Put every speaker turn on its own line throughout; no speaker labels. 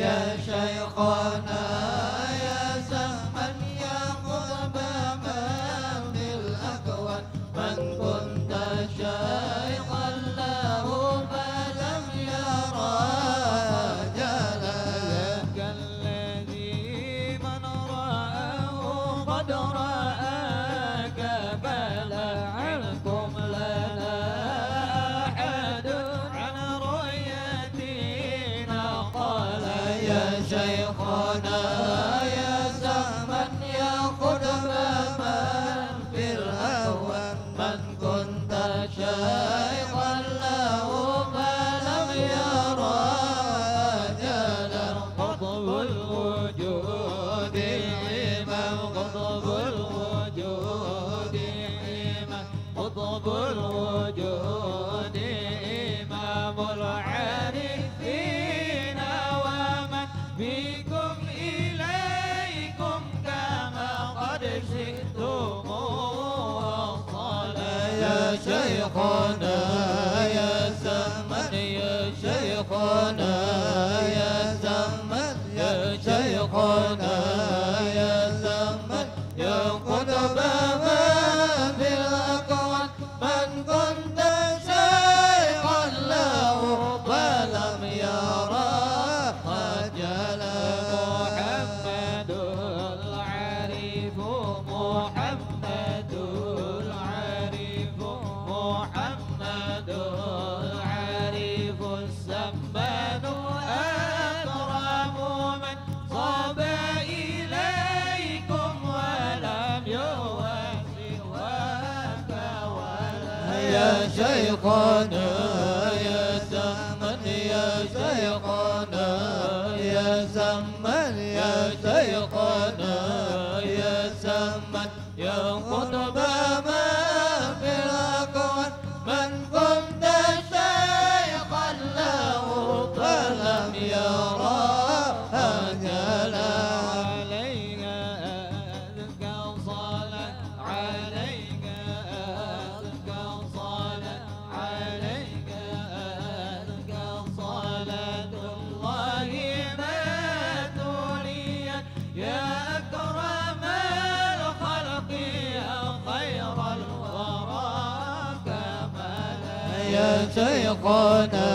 يا شيخنا يا سمن يا قطب من في الأكوان من كنت شيخا له فلم يرى جلالك الذي من رآه قد رآك فلا عنكم لنا أحد عن رؤيتنا قال يا شيخنا يا سمن يا قدم من في الأول من كنت شيخا له فلم يرى جلا قطب الوجود إمام قطب الوجود إمام قطب الوجود إمام العارفين ومن بكم إليكم كما قد شئتم وصل يا شيخنا يا زمن يا شيخنا يا زمن يا شيخنا يا زمن يا قطب من في الأكوان من كنت شيخا له فلم يرى خجلا محمد العارف محمد العارف محمد العارف السمان أكرم من صاب إليكم ولم يواسي ولا يا شيخنا يا زمن يا شيخنا يا زمن يا شيخنا يا زمن يا قطب من في الأكوان من كنت شيخا له فلم يرى أجلا عليك أذكى صلاة عليك أذكى صلاة عليك أذكى صلاة الله ما توليا يا أكرم الخلق يا خير الورى كمالا يا شيخنا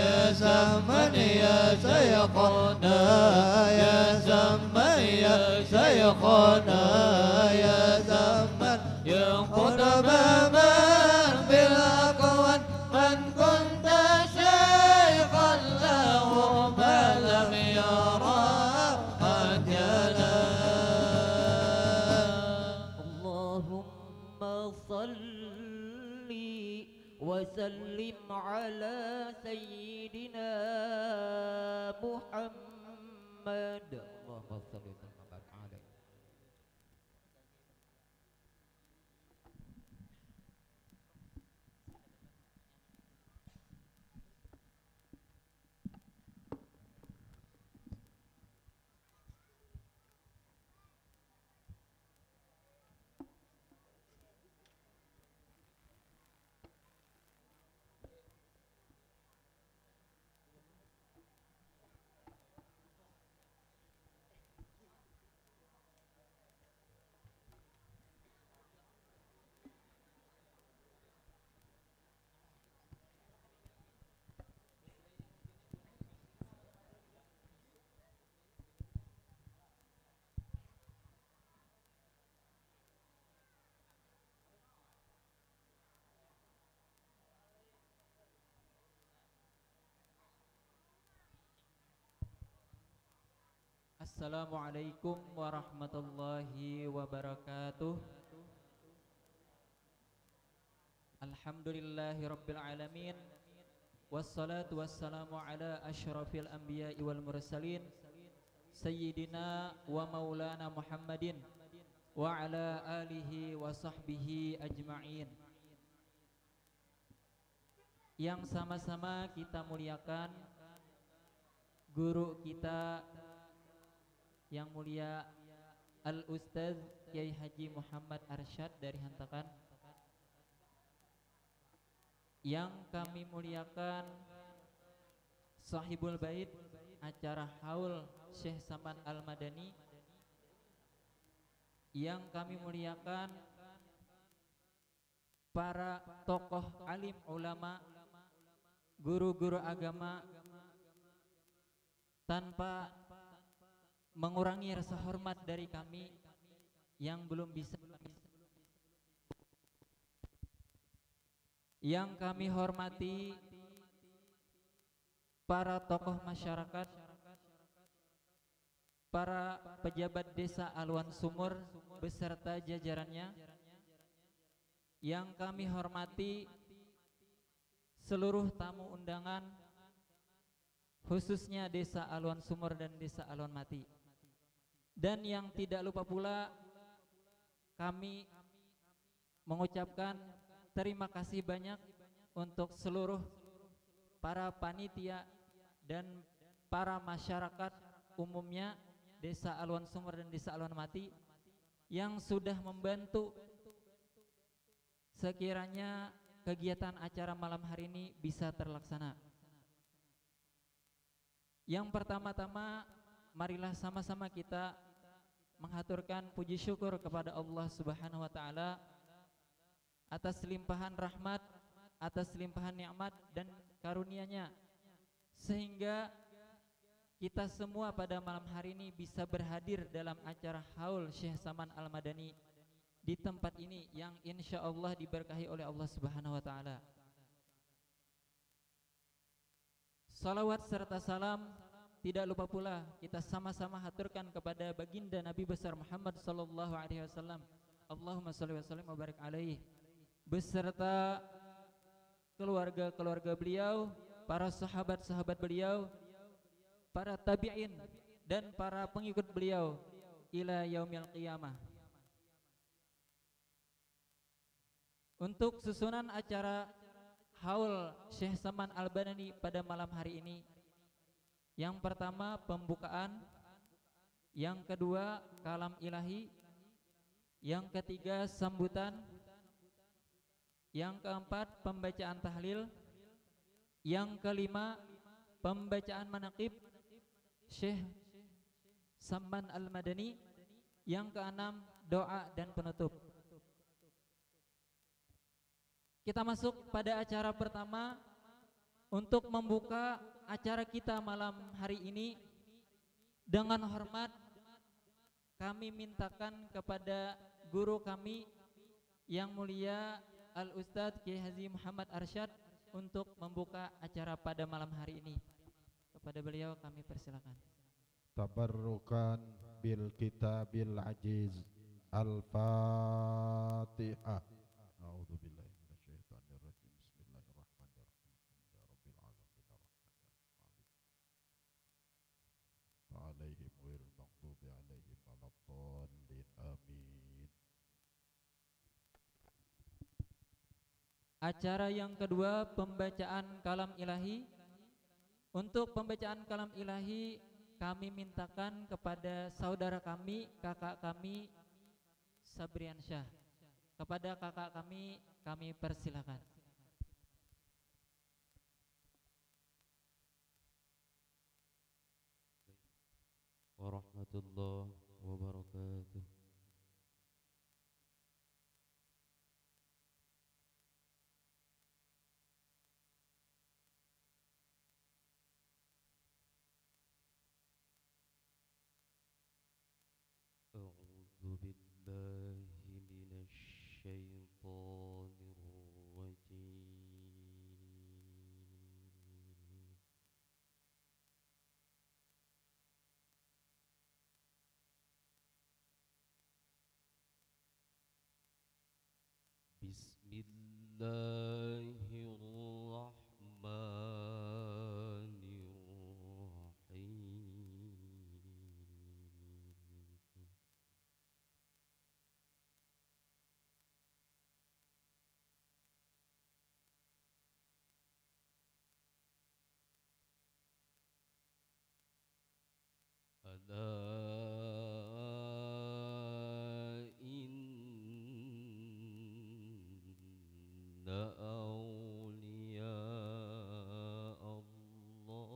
يا زمن يا شيخنا يا زمن يا شيخنا يا زمن يا قطب من في الأكوان من كنت شيخا له فلم يرى أجلا
اللهم صل وسلم على سيدنا محمد اللهم صل وسلم وبارك عليه.
Assalamualaikum warahmatullahi wabarakatuh. Alhamdulillahi rabbil alamin. Wassalatu wassalamu ala asyrafil anbiya'i wal mursalin Sayyidina wa maulana Muhammadin wa ala alihi wa sahbihi ajma'in. Yang sama-sama kita muliakan guru kita yang mulia Al-Ustaz Kiai Haji Muhammad Arsyad dari Hantakan, yang kami muliakan Sahibul Bait acara haul Syekh Saman Al-Madani yang kami muliakan para tokoh alim ulama, guru-guru agama, tanpa mengurangi rasa hormat dari kami yang belum bisa, yang kami hormati para tokoh masyarakat, para pejabat desa Aluan Sumur beserta jajarannya, yang kami hormati seluruh tamu undangan, khususnya desa Aluan Sumur dan desa Aluan Mati. Dan yang tidak lupa pula kami mengucapkan terima kasih banyak untuk seluruh para panitia dan para masyarakat umumnya desa Aluan Sumur dan desa Aluan Mati yang sudah membantu sekiranya kegiatan acara malam hari ini bisa terlaksana. Yang pertama-tama, marilah sama-sama kita menghaturkan puji syukur kepada Allah Subhanahu wa taala atas limpahan rahmat, atas limpahan nikmat dan karunia-Nya, sehingga kita semua pada malam hari ini bisa berhadir dalam acara haul Syekh Saman Al-Madani di tempat ini yang insya Allah diberkahi oleh Allah Subhanahu wa taala. Salawat serta salam tidak lupa pula kita sama-sama haturkan kepada baginda Nabi besar Muhammad sallallahu alaihi wasallam. Allahumma shalli wa sallim wa barik alaihi, beserta keluarga-keluarga beliau, para sahabat-sahabat beliau, para tabi'in dan para pengikut beliau ila yaumil qiyamah. Untuk susunan acara haul Syekh Saman Al-Madani pada malam hari ini, yang pertama pembukaan, yang kedua kalam ilahi, yang ketiga sambutan, yang keempat pembacaan tahlil, yang kelima pembacaan manaqib Syekh Saman Al-Madani, yang keenam doa dan penutup. Kita masuk pada acara pertama. Untuk membuka acara kita malam hari ini, dengan hormat kami mintakan kepada guru kami yang mulia Al-Ustadz Kiai Haji Muhammad Arsyad untuk membuka acara pada malam hari ini. Kepada beliau kami persilakan.
Tabarrukan bil kitabil ajiz. Al-Fatihah. A'udzubillahi minasyaitonir rajim. Bismillahirrahmanirrahim. Rabbil alamin arrahmanir rahim. Alaihim ghairil maghdubi alaihim waladdallin. Amin.
Acara yang kedua pembacaan kalam ilahi. Untuk pembacaan kalam ilahi kami mintakan kepada saudara kami, kakak kami Sabrian Syah. Kepada kakak kami persilakan.
Warahmatullahi wabarakatuh. A'udzu billahi minasy syaithanir rajim. Bismillahirrahmanirrahim. Ala inna awliya Allah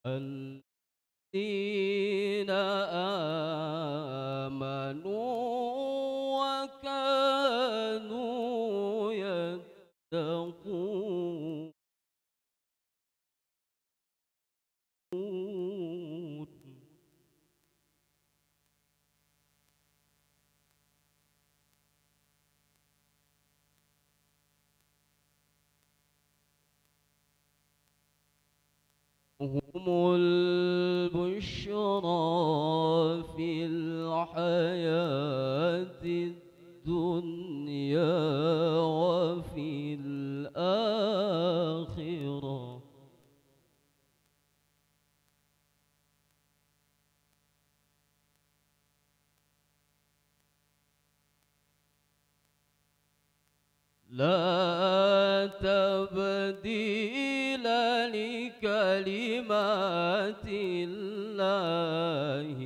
الذين آمنوا وكانوا يتقون هم البشرى في الحياة الدنيا وفي الآخرة لا تبديل لكلمات الله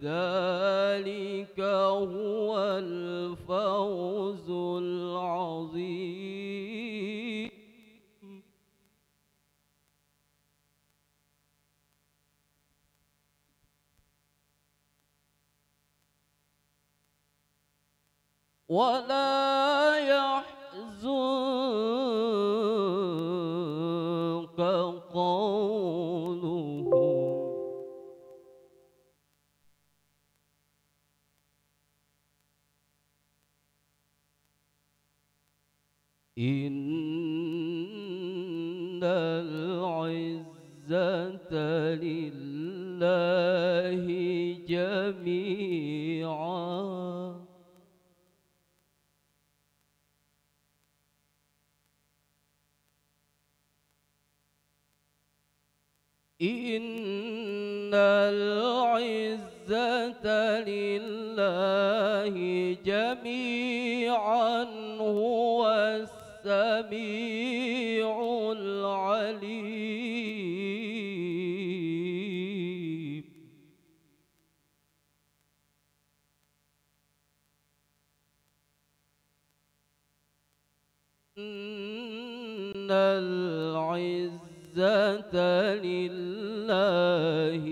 ذلك هو الفوز العظيم ولا يحزنك قولهم إن العزة لله جميعا إن العزة لله جميعا هو السميع العليم إن العزة لله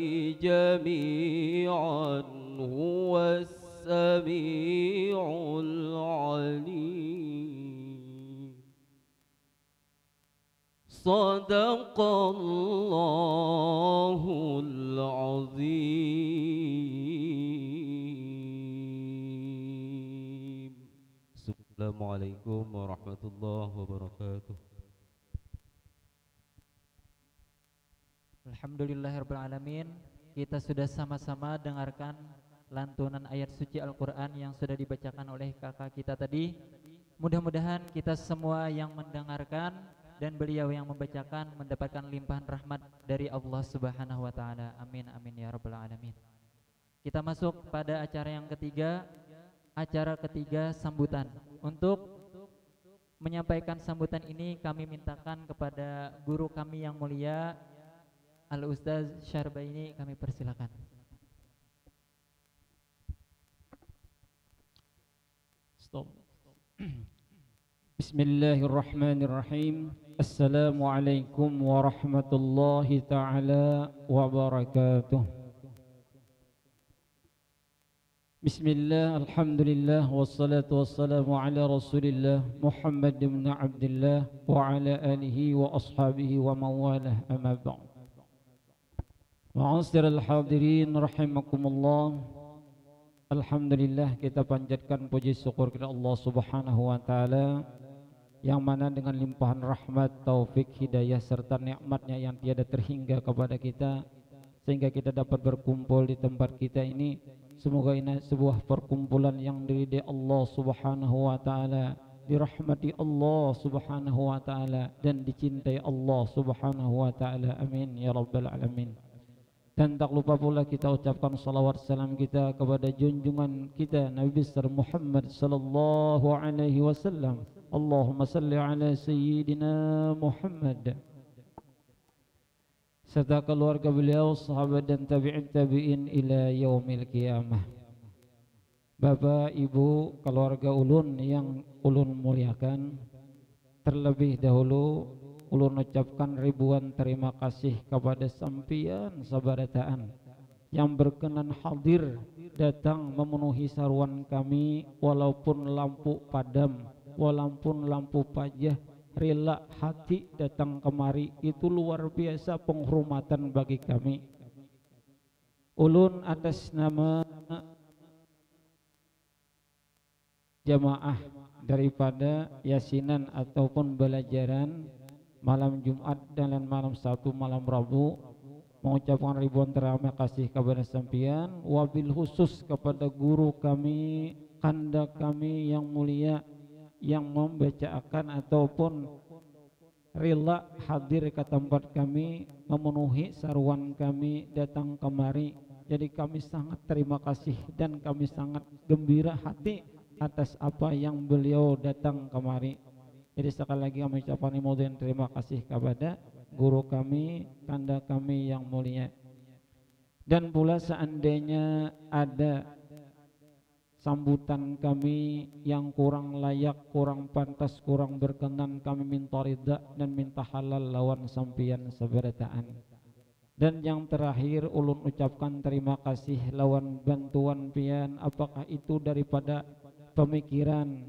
جميعا هو السميع العليم صدق الله العظيم. Assalamualaikum warahmatullahi wabarakatuh.
Alhamdulillahirrahmanirrahim. Kita sudah sama-sama dengarkan lantunan ayat suci Al-Quran yang sudah dibacakan oleh kakak kita tadi. Mudah-mudahan kita semua yang mendengarkan dan beliau yang membacakan mendapatkan limpahan rahmat dari Allah Subhanahu wa taala. Amin amin ya rabbal alamin. Kita masuk pada acara yang ketiga. Acara ketiga sambutan. Untuk menyampaikan sambutan ini kami mintakan kepada guru kami yang mulia Al-Ustaz Syarbaini, kami persilakan.
Stop. Bismillahirrahmanirrahim. Assalamualaikum warahmatullahi ta'ala wabarakatuh. Bismillah, alhamdulillah, wassalatu wassalamu ala rasulillah Muhammad ibn Abdullah wa ala alihi wa ashabihi wa mawalah amma ba'd. Ma'asyiral hadirin rahimakumullah. Alhamdulillah, kita panjatkan puji syukur kepada Allah Subhanahu wa taala yang mana dengan limpahan rahmat, taufik, hidayah serta nikmatnya yang tiada terhingga kepada kita sehingga kita dapat berkumpul di tempat kita ini. Semoga ini sebuah perkumpulan yang diridai Allah Subhanahu wa taala, dirahmati Allah Subhanahu wa taala dan dicintai Allah Subhanahu wa taala. Amin ya rabbal alamin. Dan tak lupa pula kita ucapkan salawat salam kita kepada junjungan kita Nabi besar Muhammad sallallahu alaihi wasallam. Allahumma salli ala sayyidina Muhammad serta keluarga beliau, sahabat dan tabi'in ila yaumil qiyamah. Bapak, Ibu, keluarga ulun yang ulun muliakan, terlebih dahulu ulun ucapkan ribuan terima kasih kepada sampian sabarataan yang berkenan hadir datang memenuhi saruan kami, walaupun lampu padam, walaupun lampu pajah, rela hati datang kemari. Itu luar biasa penghormatan bagi kami. Ulun atas nama jamaah daripada yasinan ataupun belajaran malam Jumat dan malam Sabtu, malam Rabu, mengucapkan ribuan terima kasih kepada sampian, wabil khusus kepada guru kami, kanda kami yang mulia yang membacakan ataupun rela hadir ke tempat kami, memenuhi saruan kami datang kemari. Jadi kami sangat terima kasih dan kami sangat gembira hati atas apa yang beliau datang kemari. Jadi sekali lagi kami ucapkan ribuan terima kasih kepada guru kami, kanda kami yang mulia. Dan pula seandainya ada sambutan kami yang kurang layak, kurang pantas, kurang berkenan, kami minta ridha dan minta halal lawan sampian sabarataan. Dan yang terakhir ulun ucapkan terima kasih lawan bantuan pian, apakah itu daripada pemikiran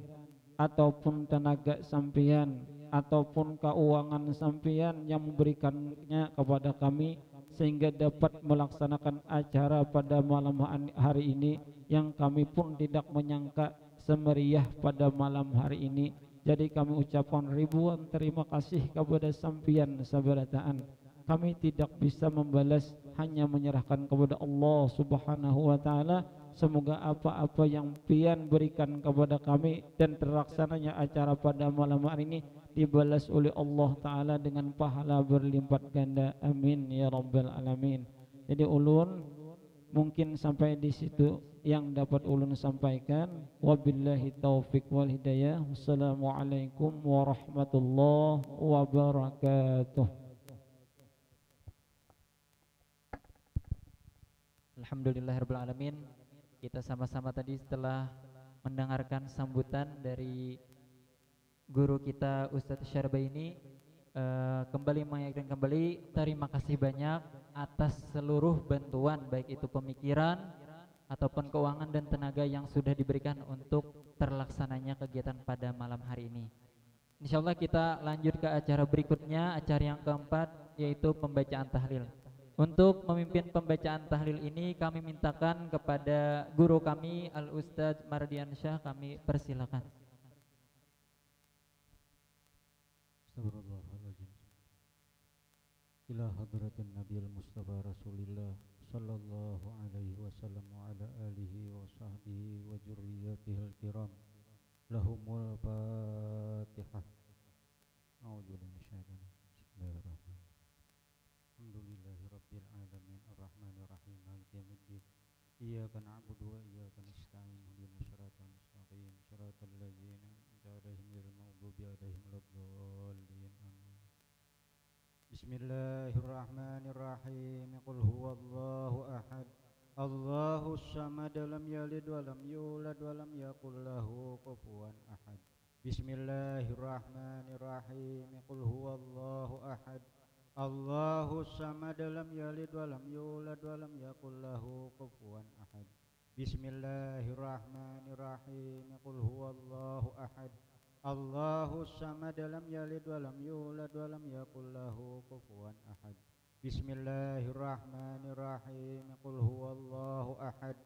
ataupun tenaga sampian ataupun keuangan sampian yang memberikannya kepada kami sehingga dapat melaksanakan acara pada malam hari ini yang kami pun tidak menyangka semeriah pada malam hari ini. Jadi kami ucapkan ribuan terima kasih kepada sampian sabarataan. Kami tidak bisa membalas, hanya menyerahkan kepada Allah Subhanahu wa taala. Semoga apa-apa yang pian berikan kepada kami dan terlaksananya acara pada malam hari ini dibalas oleh Allah taala dengan pahala berlipat ganda. Amin ya rabbal alamin. Jadi ulun mungkin sampai di situ yang dapat ulun sampaikan. Wabillahi taufik wal hidayah. Wassalamualaikum warahmatullahi wabarakatuh.
Alhamdulillahirabbil alamin. Kita sama-sama tadi setelah mendengarkan sambutan dari guru kita Ustadz Syarbaini, kembali mengingatkan kembali terima kasih banyak atas seluruh bantuan, baik itu pemikiran ataupun keuangan dan tenaga yang sudah diberikan untuk terlaksananya kegiatan pada malam hari ini. Insyaallah kita lanjut ke acara berikutnya, acara yang keempat, yaitu pembacaan tahlil. Untuk memimpin pembacaan tahlil ini kami mintakan kepada guru kami Al-Ustadz Mardian Syah, kami persilakan.
Astagfirullahaladzim. Ila hadratin Nabi Mustafa Rasulillah sallallahu alaihi wasallam wa ala alihi wa sahbihi wa jurriyatihil kiram. Lahumul Fatihah. A'udzubillahi minasyaitonir rajim. Bismillahirrahmanirrahim. Alhamdulillahi rabbil alamin arrahmanir rahim maliki yaumiddin. Iyyaka na'budu wa iyyaka nasta'in ihdinas siratal mustaqim siratal ladzina an'amta 'alaihim ghairil maghdubi 'alaihim waladdallin. Amin. Bismillahirrahmanirrahim. Qul huwallahu ahad. Allahus samad, lam yalid wa lam yulad wa lam yakul lahu kufuwan ahad. Bismillahirrahmanirrahim. Qul huwallahu ahad. Allahus samad, lam yalid wa lam yulad wa lam yakul lahu kufuwan ahad. Bismillahirrahmanirrahim. Qul huwallahu ahad. Allahus samad, lam yalid wa lam yulad wa lam yakul lahu kufuwan ahad. Bismillahirrahmanirrahim. Qul huwallahu ahad.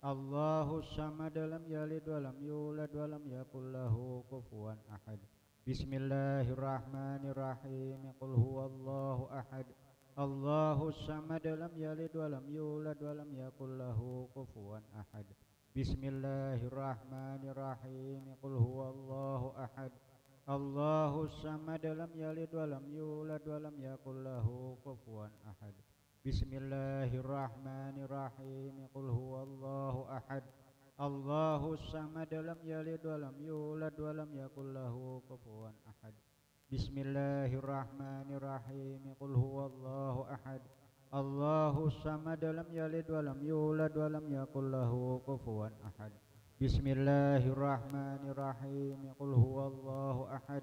Allahus samad, lam yalid wa lam yulad wa lam yakul lahu kufuwan ahad. Bismillahirrahmanirrahim. Qul huwallahu ahad. Allahus samad, lam yalid wa lam yulad wa lam yakul lahu kufuwan ahad. Bismillahirrahmanirrahim. Qul huwallahu ahad. Allahus samad, lam yalid wa lam yulad wa lam yakul lahu kufuwan ahad. Bismillahirrahmanirrahim. Qul huwallahu ahad. Allahus samad, lam yalid wa lam yulad wa lam yakul lahu kufuwan ahad. Bismillahirrahmanirrahim. Qul huwallahu ahad. Allahus samad, lam yalid wa lam yulad wa lam yakul lahu kufuwan ahad. Bismillahirrahmanirrahim. Qul huwallahu ahad.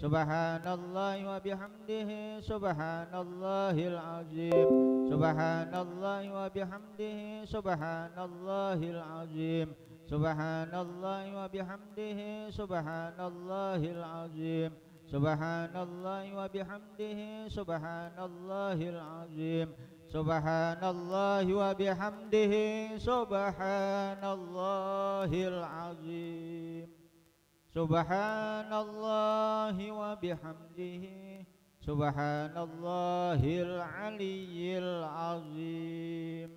Subhanallahi wa bihamdihi subhanallahil azim. Subhanallahi wa bihamdihi subhanallahil azim. Subhanallahi wa bihamdihi subhanallahil azim. Subhanallahi wa bihamdihi subhanallahil azim. Subhanallahi wa bihamdihi subhanallahil azim. Subhanallahi wa bihamdihi subhanallahil aliyyil azim.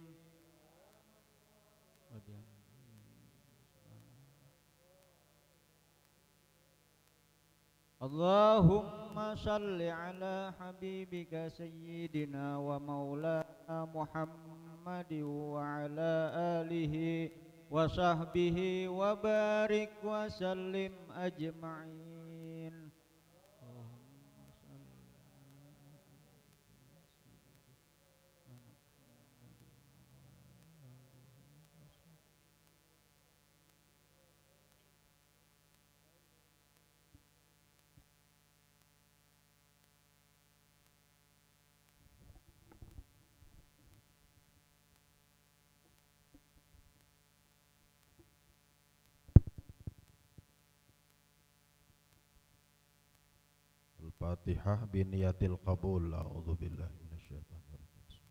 Allahumma salli ala habibika sayyidina wa maulana Muhammadin wa ala alihi wa sahbihi wa barik wa sallim ajma'in.
Al-Fatihah biniyatil qabul. A'udzu billahi minasyaitonir rajim.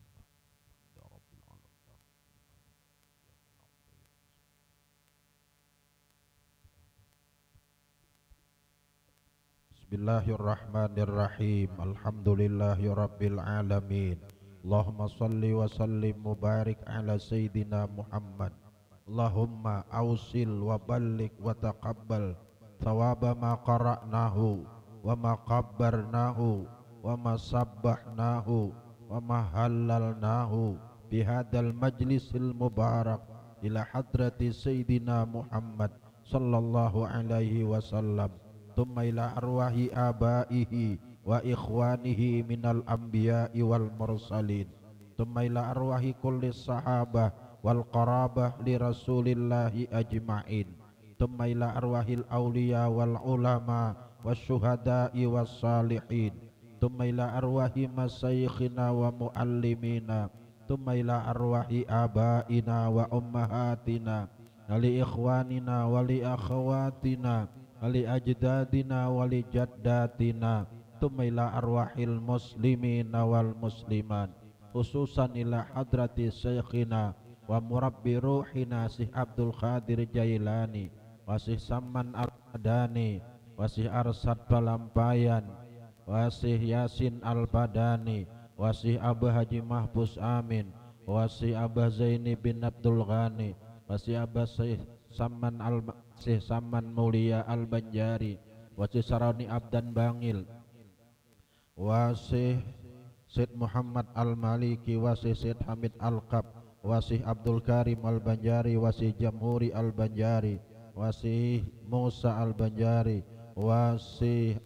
Bismillahirrahmanirrahim. Alhamdulillahi rabbil alamin. Allahumma salli wa sallim mubarik ala sayyidina Muhammad. Allahumma awsil wa ballik wa taqabbal thawaba ma qara'nahu wa ma qabbarnahu wa ma sabbahnahu wa ma halalnahu bihadal majlisil mubarak ila hadrati sayyidina Muhammad sallallahu alaihi wasallam thumma ila arwahi abaihi wa ikhwanihi minal anbiya'i wal mursalin thumma ila arwahi kulli sahabah wal qarabah li rasulillahi ajma'in thumma ila arwahil awliya wal ulama wasyuhada'i wassalihin thumma ila arwahi masyayikhina wa muallimina thumma ila arwahi abaina wa ummahatina li ikhwanina wa li akhawatina wa li ajdadina wa li jaddatina thumma ila arwahil muslimina wal musliman khususan ila hadrati syekhina wa murabbi ruhina Syekh Abdul Qadir Jailani wa Syekh Saman Al-Madani Wasih Arsad Palampayan, Wasih Yasin Al-Badani, Wasih Abah Haji Mahfuz Amin, Wasih Abah Zaini bin Abdul Ghani, Wasih Abah Syekh Saman Mulia Al-Banjari, Wasih Sarani Abdan Bangil, Wasih Syed Muhammad Al-Maliki, Wasih Syed Hamid Al-Qab, Wasih Abdul Karim Al-Banjari, Wasih Jamhuri Al-Banjari, Wasih Musa Al-Banjari, Wasih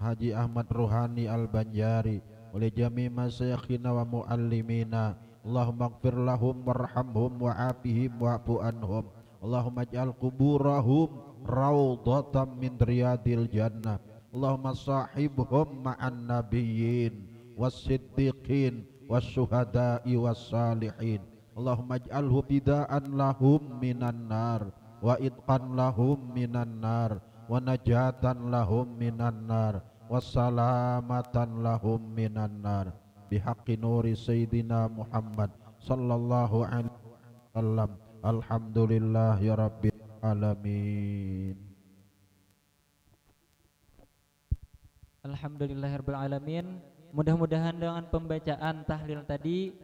Haji Ahmad Ruhani Al-Banjari, oleh jami' masyayikhina wa muallimina. Allahumma ighfir lahum warhamhum wa'afihim wa'fu anhum. Allahumma ij'al quburahum rawdatan min riyadil jannah. Allahumma sahibhum ma'an nabiyyin was-siddiqin was-syuhada'i was-salihin. Allahumma ij'alhu bida'an lahum minan nar wa idqan lahum minan nar wa najatan lahum minan nar wa salamatan lahum minan nar bihaqqi nuri sayyidina Muhammad sallallahu alaihi wasallam. Alhamdulillahi rabbil alamin.
Alhamdulillahirabbil alamin. Mudah-mudahan dengan pembacaan tahlil tadi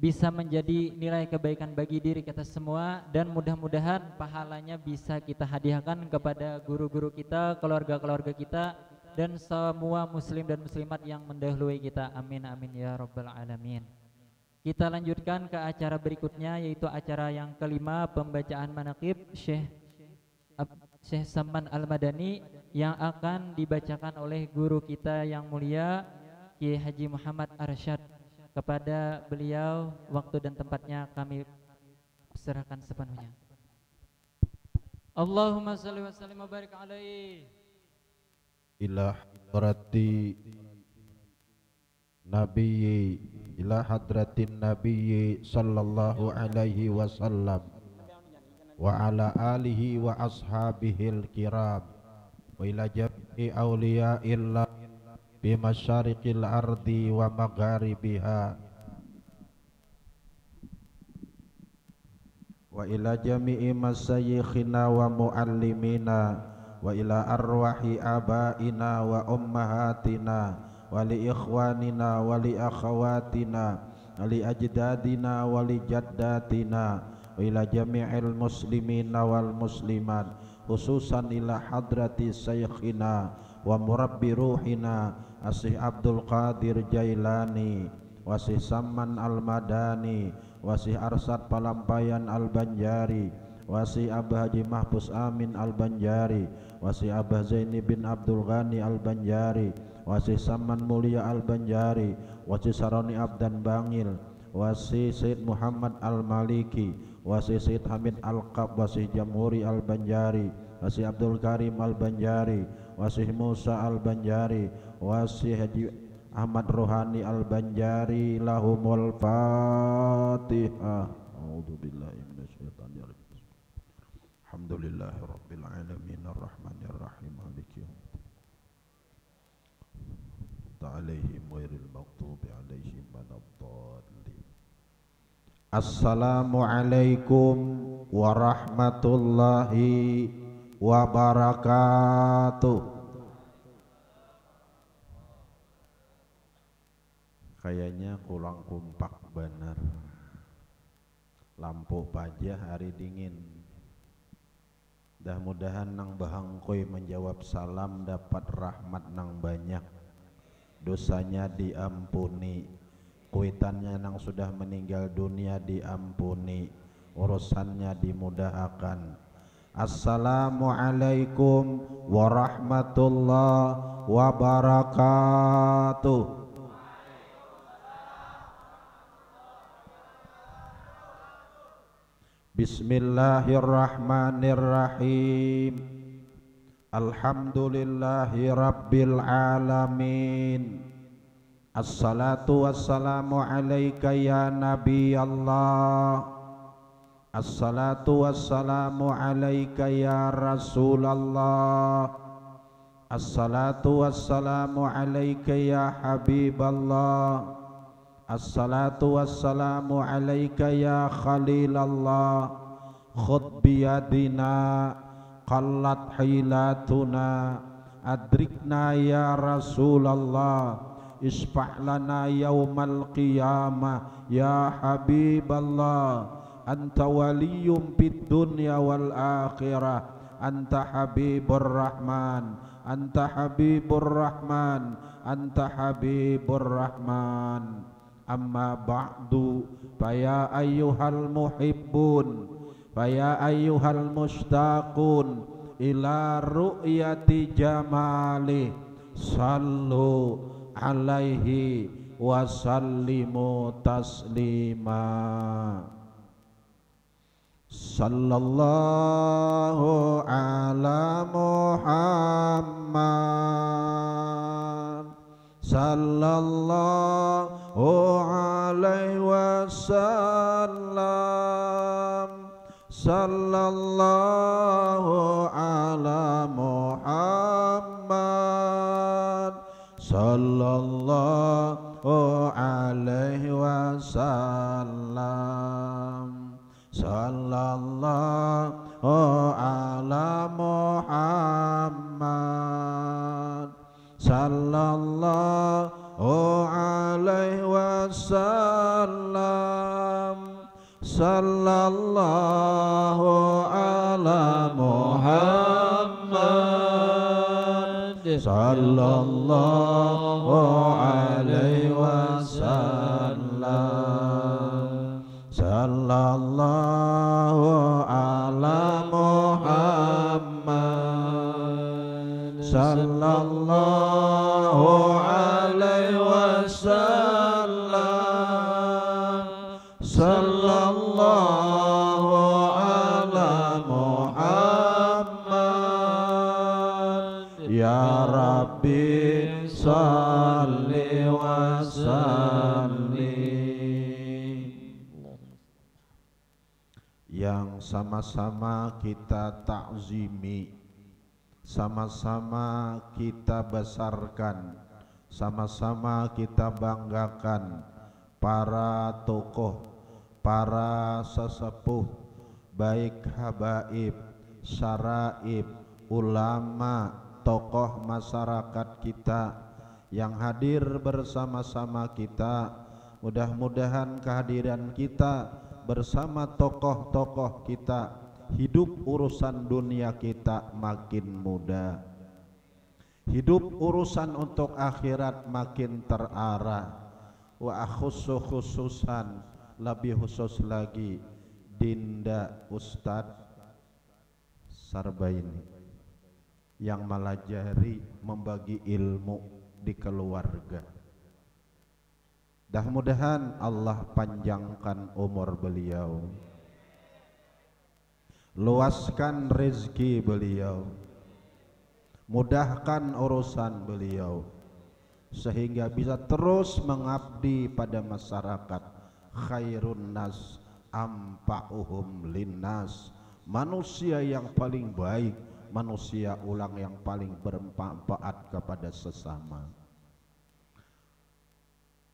bisa menjadi nilai kebaikan bagi diri kita semua, dan mudah-mudahan pahalanya bisa kita hadiahkan kepada guru-guru kita, keluarga-keluarga kita, dan semua muslim dan muslimat yang mendahului kita. Amin amin ya rabbal alamin. Kita lanjutkan ke acara berikutnya, yaitu acara yang kelima, pembacaan manaqib Syekh Saman Al-Madani, yang akan dibacakan oleh guru kita yang mulia Kiai Haji Muhammad Arsyad. Kepada beliau waktu dan tempatnya kami serahkan sepenuhnya. Allahumma salli wa sallim wa barik alaihi.
ila hadrati nabiyyi ila hadratin nabiyyi sallallahu alaihi wasallam wa ala alihi wa ashabihil kiram wa ila jami'i awliya'illah bi masyariqil ardi wa magharibiha wa ila jami'i masayyikhina wa muallimina wa ila arwahi abaina wa ummahatina wa li ikhwanina wa li akhawatina wa li ajdadina wa li jaddatina wa ila jami'il muslimina wal muslimat khususan ila hadrati sayyikhina wa murabbi ruhina Asy Abdul Qadir Jailani wa Asy Samman Al-Madani wa Asy Arsad Palampayan Al-Banjari wa Asy Abah Haji Mahfuz Amin Al-Banjari wa Asy Abah Zaini bin Abdul Ghani Al-Banjari wa Asy Samman Mulia Al-Banjari wa Asy Saroni Abdan Bangil wa Asy Said Muhammad Al-Maliki wa Asy Said Hamid Al-Qab wa Asy Jamhuri Al-Banjari wa Asy Abdul Karim Al-Banjari wa Asy Musa Al-Banjari wa Asy Haji Ahmad Rohani Al-Banjari lahumul Fatihah. A'udzubillahi minasyaitonir rajim. Alhamdulillahirabbil alamin arrahmanir rahim maliki yaumiddin. Alaihim ghairil maghdubi alaihim waladdallin. Assalamualaikum warahmatullahi wabarakatuh. Kayaknya kurang kompak bener. Lampu pajah hari dingin. Mudah-mudahan nang bahangkoy menjawab salam dapat rahmat nang banyak. Dosanya diampuni. Kuitannya nang sudah meninggal dunia diampuni. Urusannya dimudahkan. Assalamualaikum warahmatullahi wabarakatuh. Bismillahirrahmanirrahim. Alhamdulillahi rabbil alamin. Assalatu wassalamu alaika ya Nabi Allah. Assalatu wassalamu alaika ya Rasulullah. Assalatu wassalamu alaika ya Habiballah. Assalatu wassalamu alaika ya Khalilallah. Khudh biyadina qallat hilatuna adrikna ya Rasulullah. Isfah lana yaumal qiyamah ya Habiballah. Anta waliyum fid dunya wal akhirah. Anta Habibur Rahman. Anta Habibur Rahman. Anta Habibur Rahman. Amma ba'du faya ayyuhal muhibbun faya ayyuhal mustaqun ila ru'yati jamali sallu alaihi wa sallimu taslima. Sallallahu ala Muhammad sallallahu alaihi wasallam. Sallallahu ala Muhammad sallallahu alaihi wasallam. Sallallahu ala Muhammad sallallahu alaihi wasallam. Sallallahu ala Muhammad sallallahu alaihi wasallam. Sallallahu ala Muhammad sallallahu alaihi wasallam. Sallallahu ala Muhammad ya Rabb salli wa sallim. Yang sama-sama kita takzimi, sama-sama kita besarkan, sama-sama kita banggakan para tokoh, para sesepuh, baik habaib, syaraib, ulama, tokoh masyarakat kita yang hadir bersama-sama kita. Mudah-mudahan kehadiran kita bersama tokoh-tokoh kita, hidup urusan dunia kita makin mudah, hidup urusan untuk akhirat makin terarah. Wa khususan lebih khusus lagi Dinda Ustadz Sarbaini yang melajari membagi ilmu di keluarga. Mudah-mudahan Allah panjangkan umur beliau, luaskan rezeki beliau, mudahkan urusan beliau, sehingga bisa terus mengabdi pada masyarakat. Khairun nas ampa'uhum linnas, manusia yang paling baik, manusia ulang yang paling bermanfaat kepada sesama.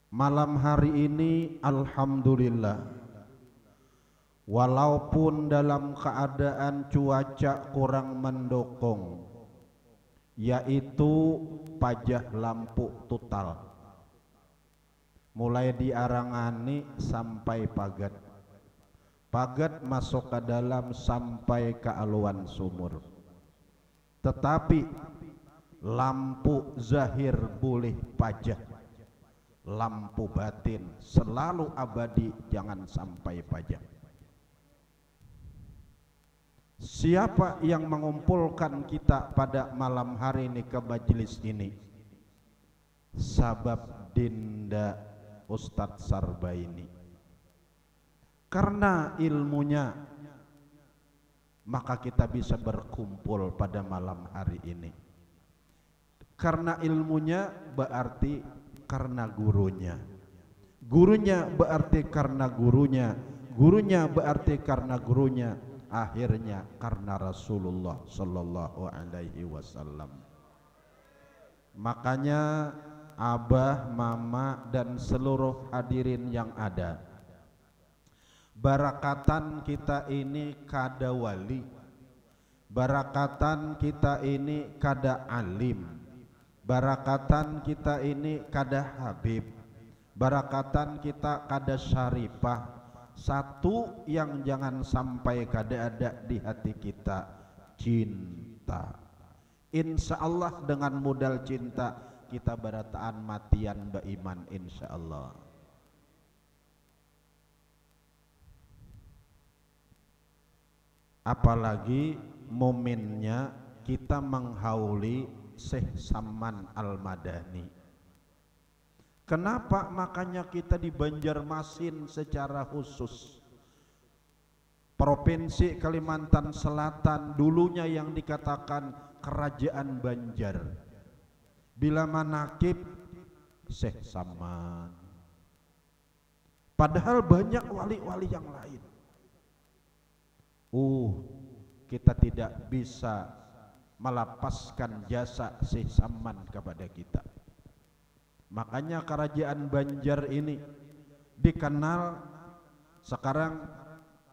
Malam hari ini alhamdulillah, walaupun dalam keadaan cuaca kurang mendukung, yaitu pajah lampu total, mulai di Arangani sampai Pagat, Pagat masuk ke dalam sampai ke Aluan Sumur. Tetapi lampu zahir boleh pajah, lampu batin selalu abadi, jangan sampai pajah. Siapa yang mengumpulkan kita pada malam hari ini ke majelis ini? Sabab Dinda Ustadz Sarbaini. Karena ilmunya, maka kita bisa berkumpul pada malam hari ini. Karena ilmunya berarti karena gurunya, gurunya berarti karena gurunya, gurunya berarti karena gurunya, akhirnya karena Rasulullah Sallallahu Alaihi Wasallam. Makanya abah, mama dan seluruh hadirin yang ada, barakatan kita ini kada wali, barakatan kita ini kada alim, barakatan kita ini kada habib, barakatan kita kada syarifah. Satu yang jangan sampai kada ada di hati kita, cinta. Insya Allah dengan modal cinta kita berataan matian beriman, insya Allah. Apalagi momennya kita menghauli Syekh Saman Al-Madani. Kenapa makanya kita di Banjarmasin secara khusus, Provinsi Kalimantan Selatan, dulunya yang dikatakan Kerajaan Banjar, bila manakib Syekh Saman, padahal banyak wali-wali yang lain. Kita tidak bisa melepaskan jasa Syekh Saman kepada kita. Makanya Kerajaan Banjar ini dikenal sekarang,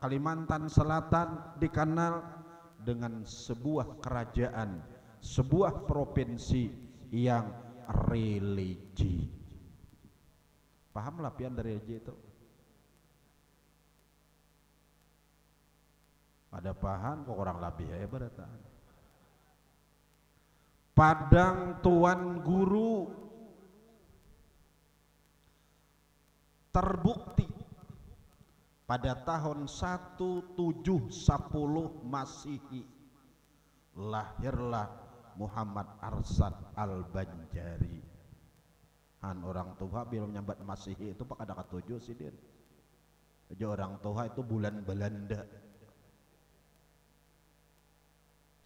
Kalimantan Selatan dikenal dengan sebuah kerajaan, sebuah provinsi yang religi. Paham lapian dari religi itu? Ada paham kok orang lebih ya berarti. Padang Tuan Guru terbukti pada tahun 1710 Masehi lahirlah Muhammad Arsad Al-Banjari. Orang tua belum nyambat Masehi itu pak ada ketujuh sih dia. Jadi orang tua itu bulan Belanda.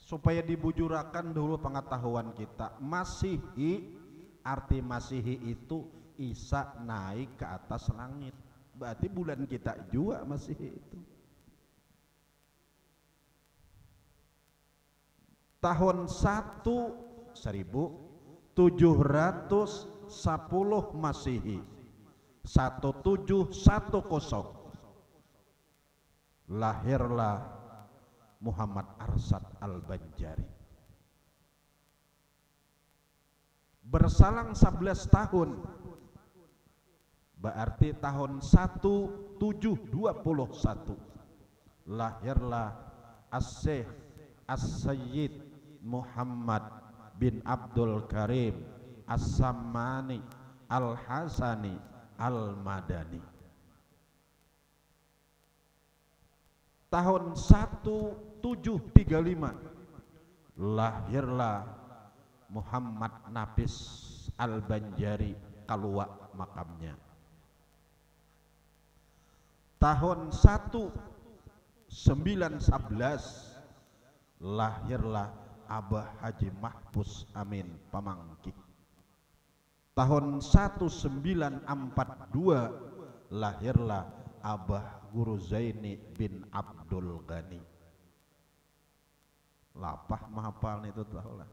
Supaya dibujurakan dulu pengetahuan kita, Masehi Arti Masihi itu Isa naik ke atas langit. Berarti bulan kita juga Masihi itu. Tahun 1710 Masehi 1710 lahirlah Muhammad Arsad Al-Banjari. Bersalang 11 tahun, berarti tahun 1721 lahirlah As-Syekh As-Sayyid Muhammad bin Abdul Karim As-Sammani Al-Hasani Al-Madani. Tahun 1735 lahirlah Muhammad Nafis Al-Banjari keluar makamnya. Tahun 1911 lahirlah Abah Haji Mahfuz Amin Pamangki. Tahun 1942 lahirlah Abah Guru Zaini bin Abdul Ghani. Lapah mahapal itu tahulah.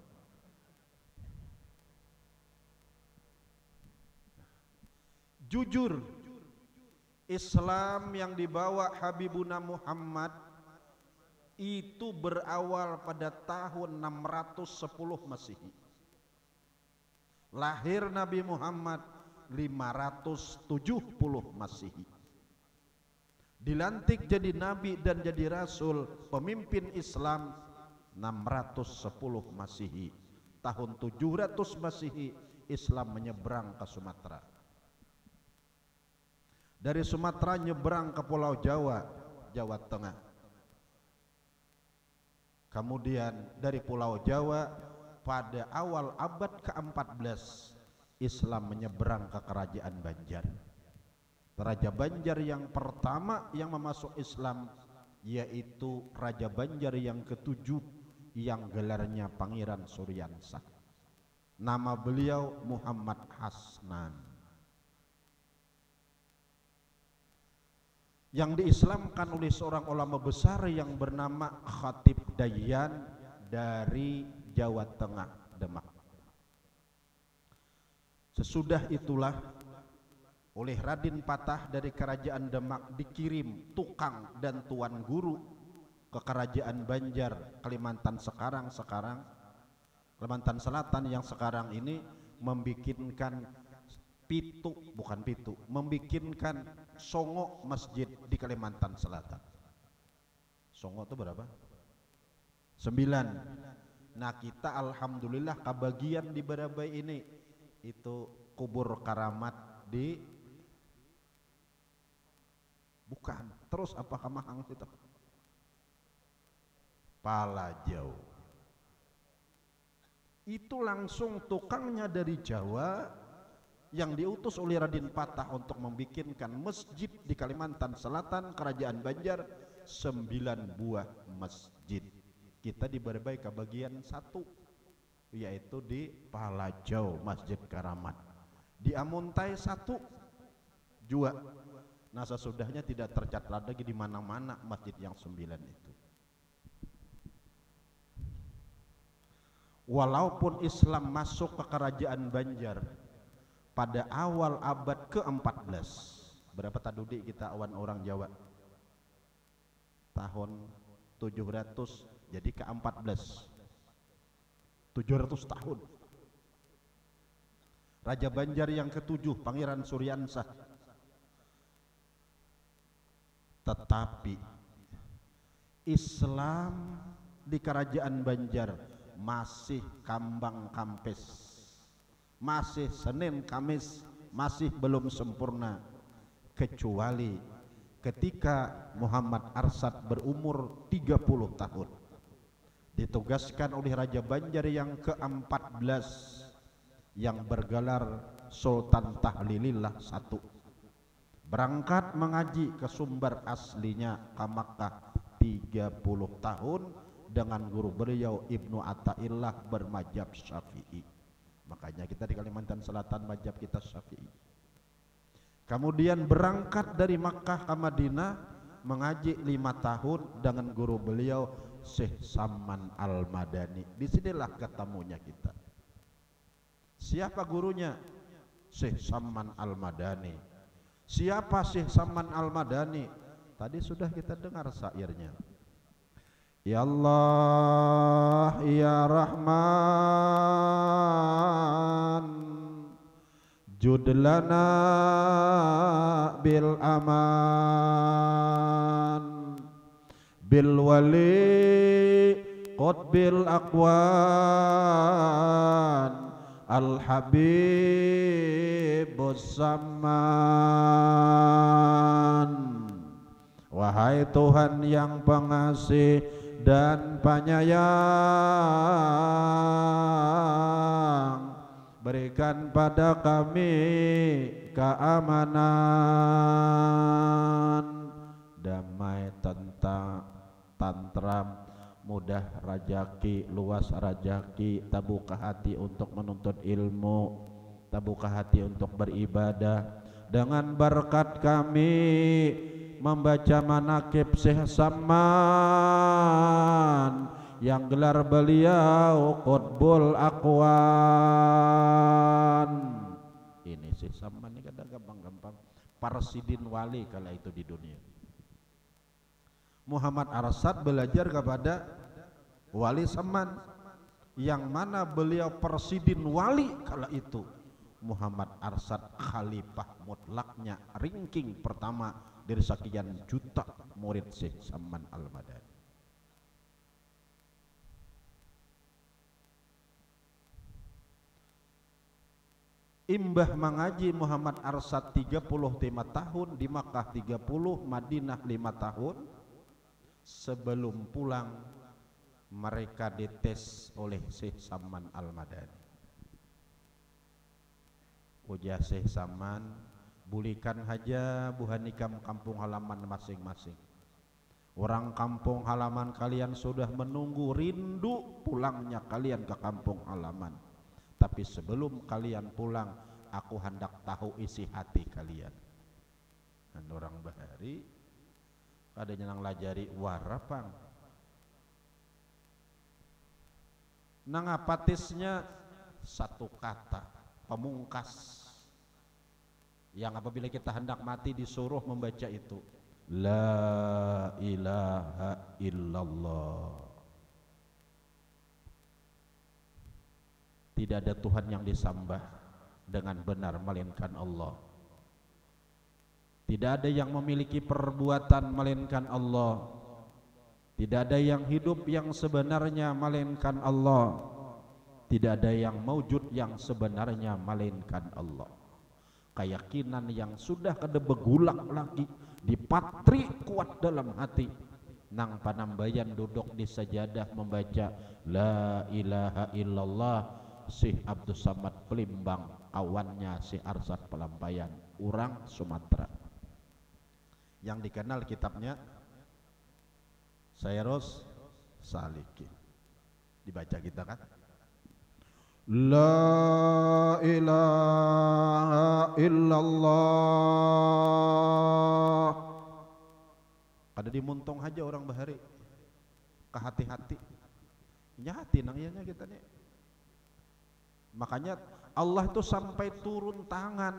Jujur, Islam yang dibawa Habibuna Muhammad itu berawal pada tahun 610 Masehi. Lahir Nabi Muhammad 570 Masehi. Dilantik jadi nabi dan jadi rasul, pemimpin Islam 610 Masehi. Tahun 700 Masehi Islam menyeberang ke Sumatera. Dari Sumatera nyeberang ke Pulau Jawa, Jawa Tengah. Kemudian dari Pulau Jawa pada awal abad ke-14 Islam menyeberang ke Kerajaan Banjar. Raja Banjar yang pertama yang memasuk Islam yaitu Raja Banjar yang ke-7 yang gelarnya Pangeran Suryansah. Nama beliau Muhammad Hasnan. Yang diislamkan oleh seorang ulama besar yang bernama Khatib Dayyan dari Jawa Tengah, Demak. Sesudah itulah oleh Raden Patah dari Kerajaan Demak dikirim tukang dan tuan guru ke Kerajaan Banjar, Kalimantan Kalimantan Selatan yang sekarang ini membikinkan membikinkan songo masjid di Kalimantan Selatan. Songo itu berapa? 9. Nah kita alhamdulillah kebagian di Barabai ini itu kubur karamat di bukan terus apa Kamahang itu Palajau. Itu langsung tukangnya dari Jawa yang diutus oleh Raden Patah untuk membikinkan masjid di Kalimantan Selatan, Kerajaan Banjar, 9 buah masjid. Kita di Barabai kebagian 1, yaitu di Palajau Masjid Karamat. Di Amuntai 1 juga. Nah sesudahnya tidak tercatat lagi di mana-mana masjid yang 9 itu. Walaupun Islam masuk ke Kerajaan Banjar pada awal abad ke-14, berapa tadi kita awan orang Jawa? Tahun 700 jadi ke-14. 700 tahun. Raja Banjar yang ke-7 Pangeran Suryansah. Tetapi Islam di Kerajaan Banjar masih kambang kampes, masih Senin Kamis, masih belum sempurna, kecuali ketika Muhammad Arsad berumur 30 tahun ditugaskan oleh Raja Banjar yang ke-14 yang bergelar Sultan Tahlilillah I, berangkat mengaji ke sumber aslinya ke Makkah 30 tahun dengan guru beliau Ibnu Athaillah bermadzhab Syafi'i. Makanya kita di Kalimantan Selatan mazhab kita Syafi'i. Kemudian berangkat dari Makkah ke Madinah mengaji 5 tahun dengan guru beliau Syekh Saman Al-Madani. Disinilah ketemunya kita. Siapa gurunya? Syekh Saman Al-Madani. Siapa Syekh Saman Al-Madani? Tadi sudah kita dengar syairnya. Ya Allah ya Rahman jud lana bil aman bil wali qutbil aqwan al habibus saman. Wahai Tuhan yang pengasih dan penyayang, berikan pada kami keamanan, damai, tantram, mudah rajaki, luas rajaki, terbuka hati untuk menuntut ilmu, terbuka hati untuk beribadah. Dengan berkat kami membaca manaqib Syekh Saman yang gelar beliau Qutbul Aqwan. Ini Syekh Saman ini kadang gampang-gampang Parsidin wali kala itu di dunia. Muhammad Arsad belajar kepada Wali Saman yang mana beliau Parsidin wali kala itu. Muhammad Arsad khalifah mutlaknya, ranking pertama dari sekian juta murid Syekh Saman Al-Madani. Imbah mengaji Muhammad Arsad 35 tahun di Makkah 30, Madinah 5 tahun. Sebelum pulang mereka dites oleh Syekh Saman Al-Madani. Ujar Syekh Saman, bulikan haja buhanikam kampung halaman masing-masing. Orang kampung halaman kalian sudah menunggu rindu pulangnya kalian ke kampung halaman. Tapi sebelum kalian pulang, aku hendak tahu isi hati kalian. Dan orang bahari ada yang lajari warapang. Nang apatisnya satu kata pemungkas yang apabila kita hendak mati disuruh membaca itu, la ilaha illallah. Tidak ada Tuhan yang disembah dengan benar melainkan Allah. Tidak ada yang memiliki perbuatan melainkan Allah. Tidak ada yang hidup yang sebenarnya melainkan Allah. Tidak ada yang maujud yang sebenarnya melainkan Allah. Keyakinan yang sudah kada begulak lagi, dipatri kuat dalam hati. Nang panambayan duduk di sajadah membaca la ilaha illallah. Syekh Abdul Samad Pelimbang, kawannya Syekh Arsad Pelampayan, orang Sumatera. Yang dikenal kitabnya Sairus Salikin. Dibaca kita kan? La ilaha illallah. Ada di muntung aja orang bahari. Kehati-hati. Nyati nang ianya kita nih. Makanya Allah itu sampai turun tangan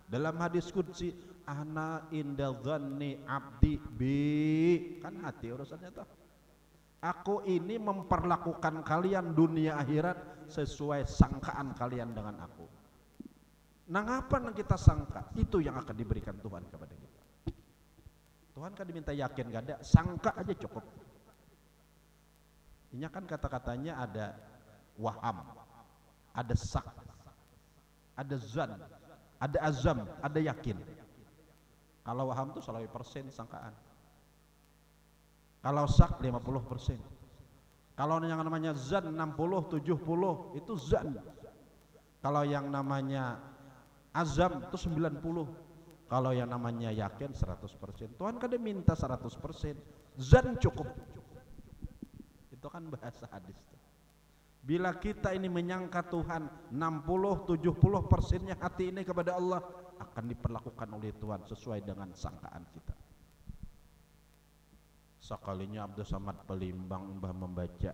dalam hadis qudsi, ana inda dhanni abdi bi. Kan hati urusannya tuh. Aku ini memperlakukan kalian dunia akhirat sesuai sangkaan kalian dengan aku. Nah apa yang kita sangka? Itu yang akan diberikan Tuhan kepada kita. Tuhan kan diminta yakin, gak ada, sangka aja cukup. Ini kan kata-katanya ada waham, ada sak, ada zan, ada azam, ada yakin. Kalau waham itu 100% sangkaan. Kalau sak 50%. Kalau yang namanya zan 60, 70 itu zan. Kalau yang namanya azam itu 90. Kalau yang namanya yakin 100%. Tuhan kada minta 100%. Zan cukup. Itu kan bahasa hadis. Bila kita ini menyangka Tuhan 60-70%-nya hati ini kepada Allah, akan diperlakukan oleh Tuhan sesuai dengan sangkaan kita. Sekalinya Abdul Samad Pelimbang mbah membaca,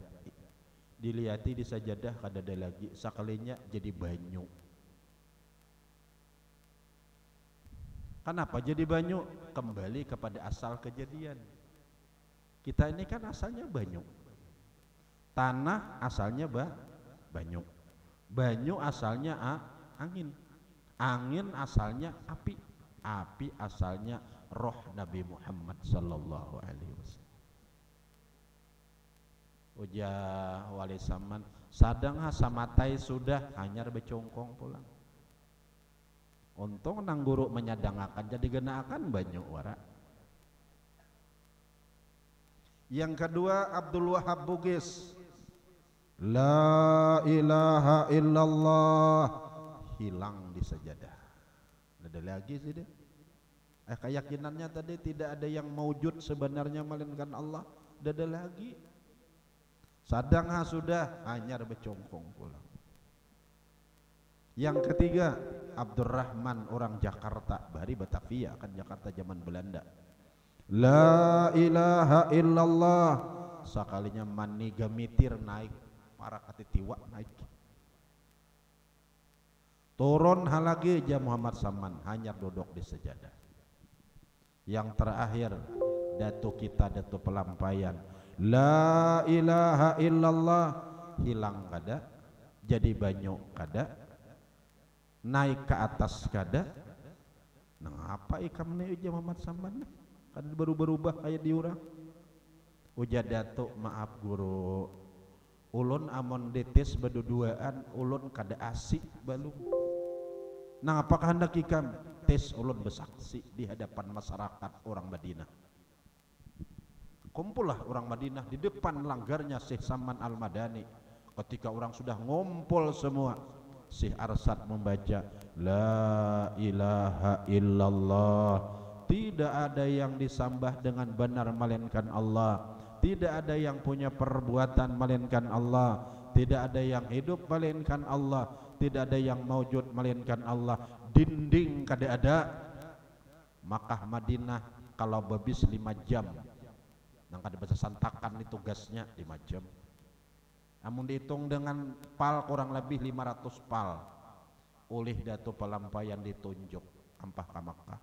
dilihati di sajadah kadada lagi, sekalinya jadi banyu. Kenapa jadi banyu? Kembali kepada asal kejadian. Kita ini kan asalnya banyu. Tanah asalnya banyu. Banyu asalnya angin. Angin asalnya api. Api asalnya roh Nabi Muhammad sallallahu alaihi wasallam. Ujah wali saman sadang samatai sudah hanyar becongkong pulang. Untung nang guru menyadangakan jadi genakan banyu wara. Yang kedua Abdul Wahab Bugis, la ilaha illallah, hilang di sajadah. Ada lagi sih dia. Keyakinannya tadi tidak ada yang maujud sebenarnya melainkan Allah. Ada lagi. Sadang sudah hanyar becongkong pulang. Yang ketiga Abdurrahman orang Jakarta, bari Batavia kan Jakarta zaman Belanda. La ilaha illallah, sekalinya mani gamitir naik para katitiwa naik. Turun halagi ja Muhammad Saman hanya duduk di sejadah. Yang terakhir datu kita datu pelampaian, la ilaha illallah, hilang kada, jadi banyu kada, naik ke atas kada. Nah apa ikam nih uja Muhammad Saman kan berubah kayak diurang. Uja datuk maaf guru, ulun amon detis berduaan ulun kada asik balung. Nah apakah hendak ikam tes ulun bersaksi di hadapan masyarakat orang Madinah. Kumpullah orang Madinah di depan langgarnya Syekh Saman Al-Madani. Ketika orang sudah ngumpul semua, Syekh Arsad membaca la ilaha illallah, tidak ada yang disembah dengan benar melainkan Allah, tidak ada yang punya perbuatan melainkan Allah, tidak ada yang hidup melainkan Allah, tidak ada yang maujud melainkan Allah, dinding kada ada. Makkah Madinah kalau babis 5 jam, nang kada bisa santakan ini tugasnya 5 jam. Namun dihitung dengan pal kurang lebih 500 pal. Oleh datu pelampaian ditunjuk ampah ka Makkah.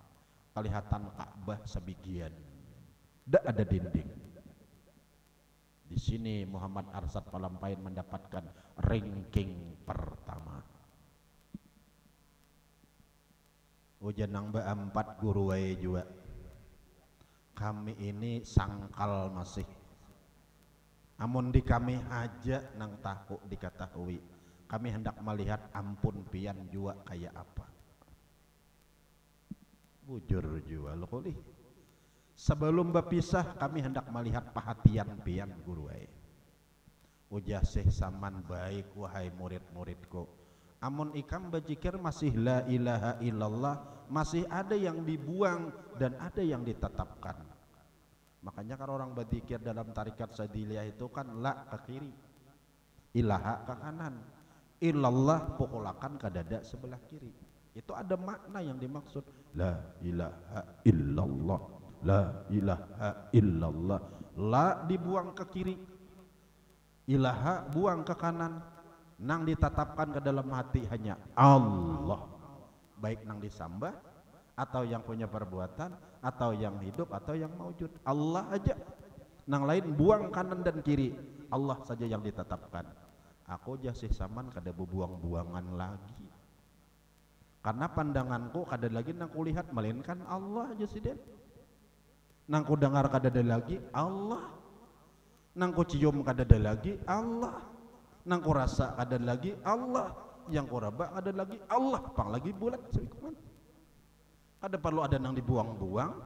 Kelihatan Ka'bah sebagian. Dak ada dinding. Di sini Muhammad Arsad Pelampaian mendapatkan ranking pertama. Ujian nang ba-4 guru wae juga. Kami ini sangkal masih. Amun di kami aja nang tahu diketahui. Kami hendak melihat ampun pian juga kayak apa. Bujur juga lo kuli. Sebelum berpisah kami hendak melihat perhatian pian guru wae. Ujah Syekh Saman baik wahai murid-muridku. Amun ikam bajikir masih la ilaha illallah, masih ada yang dibuang dan ada yang ditetapkan. Makanya kalau orang berzikir dalam tarikat Sadiliyah itu kan la ke kiri, ilaha ke kanan, illallah pukulakan ke dada sebelah kiri. Itu ada makna yang dimaksud. La ilaha illallah, la ilaha illallah. La dibuang ke kiri, ilaha buang ke kanan. Nang ditetapkan ke dalam hati hanya Allah, baik nang disambah atau yang punya perbuatan atau yang hidup atau yang maujud, Allah aja. Nang lain buang kanan dan kiri, Allah saja yang ditetapkan. Aku jasih Saman kada buang-buangan lagi, karena pandanganku kada lagi nang kulihat melainkan Allah aja sih deh. Nang ku dengar kada ada lagi Allah, nang ku cium kada ada lagi Allah, nang ku rasa ada lagi Allah, yang ku raba ada lagi Allah, pang lagi bulat sekuman. Ada perlu ada nang dibuang-buang,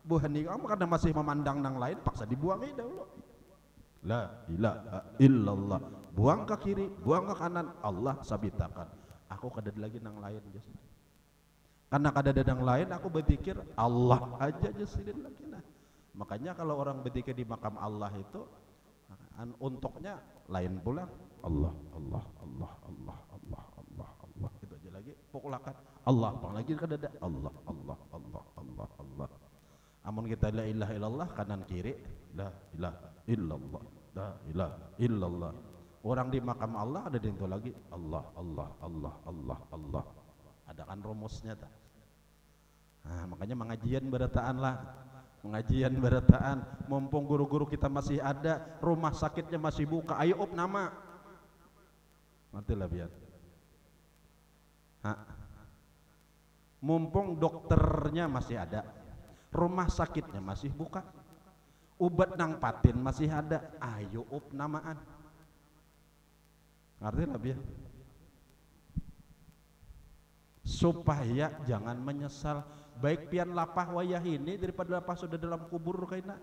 buhan ni kamu kada masih memandang nang lain, paksa dibuangi dahulu. La ilaha illallah, buang ke kiri, buang ke kanan, Allah sabitakan. Aku kada lagi nang lain just. Karena kada ada nang lain, aku berpikir Allah aja just lagi. Nah, makanya kalau orang berpikir di makam Allah itu untuknya lain pula. Allah Allah Allah Allah Allah Allah Allah itu aja lagi pokolakan Allah apalagi kan ada Allah Allah Allah Allah Allah amun kita la ilaha illallah kanan kiri la ilaha illallah la ilaha illallah orang di makam Allah ada di itu lagi Allah Allah Allah Allah Allah ada kan rumusnya tak. Nah, makanya mengajian berataan lah pengajian berataan mumpung guru-guru kita masih ada rumah sakitnya masih buka ayo up nama ngerti lah biar mumpung dokternya masih ada rumah sakitnya masih buka obat nang patin masih ada ayo up namaan ngerti lah biar supaya jangan menyesal baik pian lapah wayah ini daripada lapah sudah dalam kubur kaina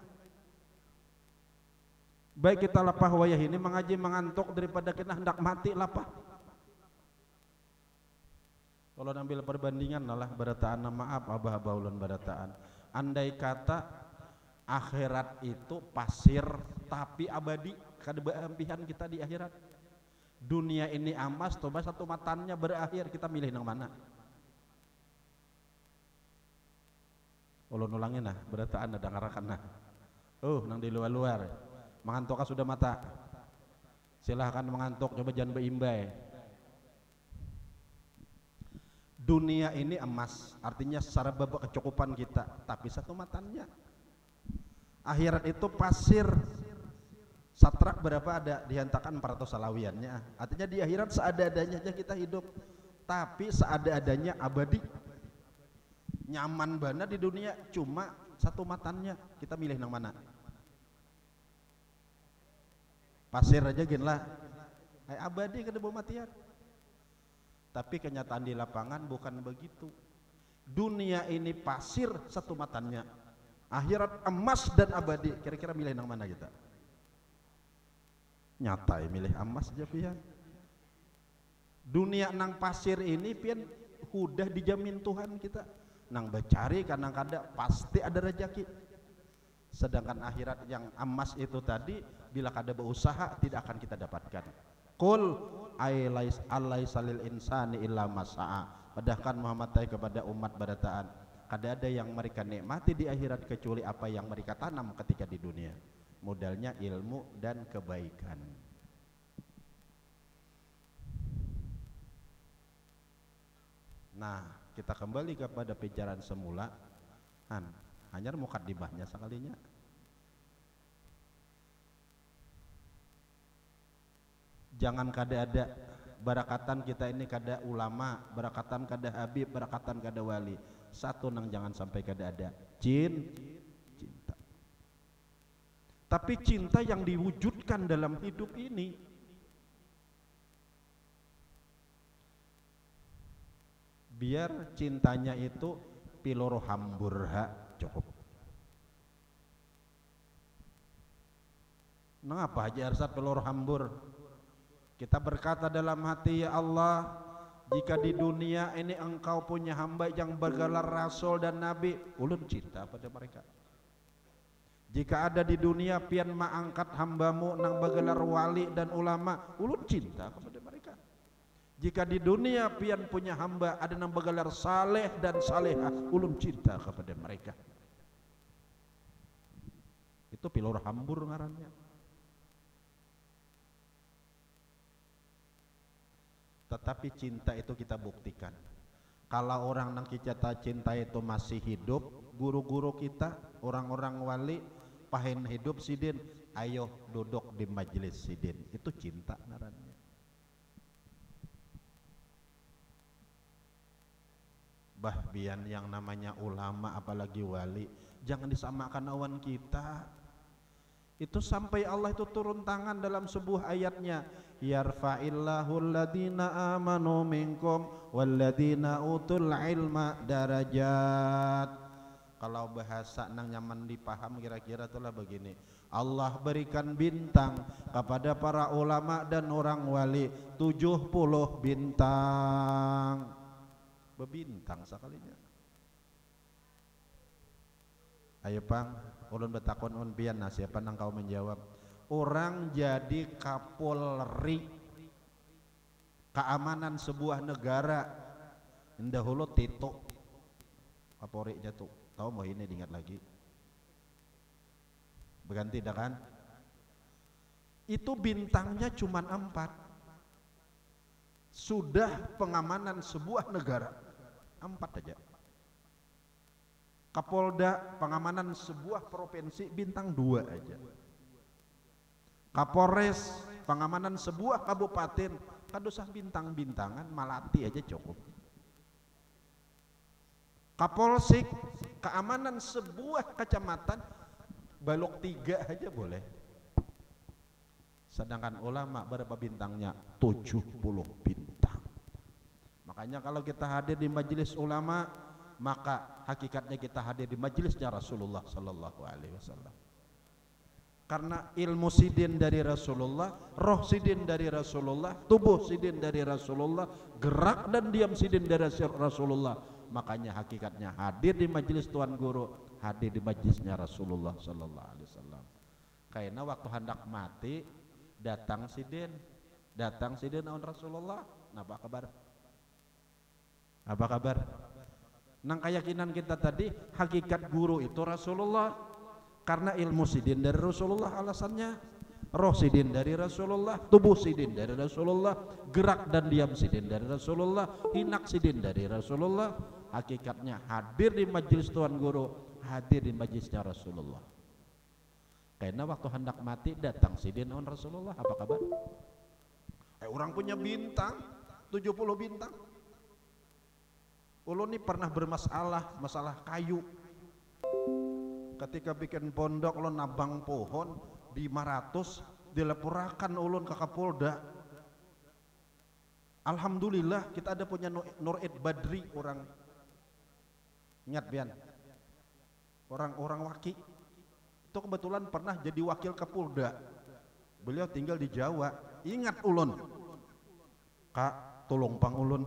baik kita lapah wayah ini mengaji mengantuk daripada kita hendak mati lapah kalau ambil perbandingan lah barataan maaf abah-abah ulun barataan andai kata akhirat itu pasir tapi abadi kada beampihan kita di akhirat dunia ini emas coba satu matannya berakhir kita milih yang mana ulun ulangin nah berataan ada ngarakan nah nang di luar-luar mengantuk sudah mata silahkan mengantuk coba jangan beimbai dunia ini emas artinya secara babak kecukupan kita tapi satu matannya akhirat itu pasir satrak berapa ada dihantakan 400 salawiannya artinya di akhirat seada-adanya aja kita hidup tapi seada-adanya abadi nyaman banget di dunia cuma satu matannya kita milih yang mana pasir aja gin lah abadi kada bawa matian tapi kenyataan di lapangan bukan begitu dunia ini pasir satu matannya akhirat emas dan abadi kira-kira milih yang mana kita nyata milih emas aja pian dunia nang pasir ini pian udah dijamin Tuhan kita nang becari kadang-kadang pasti ada rezeki sedangkan akhirat yang emas itu tadi bila kada berusaha tidak akan kita dapatkan qul alaisa lil insani illa masa'a padahkan Muhammad kepada umat barataan kada ada yang mereka nikmati di akhirat kecuali apa yang mereka tanam ketika di dunia modalnya ilmu dan kebaikan nah kita kembali kepada pembicaraan semula hanya mukadimahnya sekalinya jangan kada ada barakatan kita ini kada ulama barakatan kada habib barakatan kada wali satu nang jangan sampai kada ada cinta tapi cinta yang diwujudkan dalam hidup ini biar cintanya itu piloro hamburha cukup mengapa Haji Arsad piloro hambur kita berkata dalam hati ya Allah jika di dunia ini engkau punya hamba yang bergelar rasul dan nabi ulun cinta pada mereka jika ada di dunia pian mengangkat hambamu nang bergelar wali dan ulama ulun cinta kepada mereka jika di dunia pian punya hamba ada yang bergelar saleh dan salehah ulun cinta kepada mereka itu pilor hambur ngarannya tetapi cinta itu kita buktikan kalau orang nang kita cinta itu masih hidup guru-guru kita orang-orang wali pahin hidup sidin ayo duduk di majelis sidin itu cinta ngarannya bahbian yang namanya ulama apalagi wali jangan disamakan awan kita itu sampai Allah itu turun tangan dalam sebuah ayatnya yarfa'illahu alladhina amanu minkum walladhina utul ilma darajat kalau bahasa nang nyaman dipaham kira-kira itulah begini Allah berikan bintang kepada para ulama dan orang wali 70 bintang bebintang sekalinya ayo pang ulun betakon unpian nah siapa nang kau menjawab orang jadi kapolri keamanan sebuah negara. Dahulu Tito Kapolri jatuh, tahu mau ini diingat lagi, berganti dah kan? Itu bintangnya cuma 4. Sudah pengamanan sebuah negara 4 aja. Kapolda pengamanan sebuah provinsi bintang 2 aja. Kapolres pengamanan sebuah kabupaten kan usah bintang-bintangan, Malati aja cukup. Kapolsek keamanan sebuah kecamatan balok 3 aja boleh. Sedangkan ulama berapa bintangnya? 70 bintang. Makanya kalau kita hadir di majelis ulama, maka hakikatnya kita hadir di majelisnya Rasulullah sallallahu alaihi wasallam. Karena ilmu sidin dari Rasulullah, roh sidin dari Rasulullah, tubuh sidin dari Rasulullah, gerak dan diam sidin dari Rasulullah. Makanya hakikatnya hadir di majelis Tuan Guru, hadir di majelisnya Rasulullah sallallahu alaihi wasallam. Karena waktu hendak mati datang sidin on Rasulullah. Apa kabar? Apa kabar? Nang keyakinan kita tadi, hakikat guru itu Rasulullah. Karena ilmu sidin dari Rasulullah alasannya, roh sidin dari Rasulullah, tubuh sidin dari Rasulullah, gerak dan diam sidin dari Rasulullah, hinak sidin dari Rasulullah. Hakikatnya hadir di majelis Tuan Guru, hadir di majelisnya Rasulullah. Karena waktu hendak mati datang sidin on Rasulullah. Apa kabar? Orang punya bintang 70 bintang. Ulun ini pernah bermasalah masalah kayu. Ketika bikin pondok ulun nabang pohon 500 dilepurakan ulun ke Kapolda. Alhamdulillah kita ada punya Nurid Badri, orang ingat Bian, orang waki itu kebetulan pernah jadi wakil Kapolda. Beliau tinggal di Jawa. Ingat ulun, Kak tolong pang ulun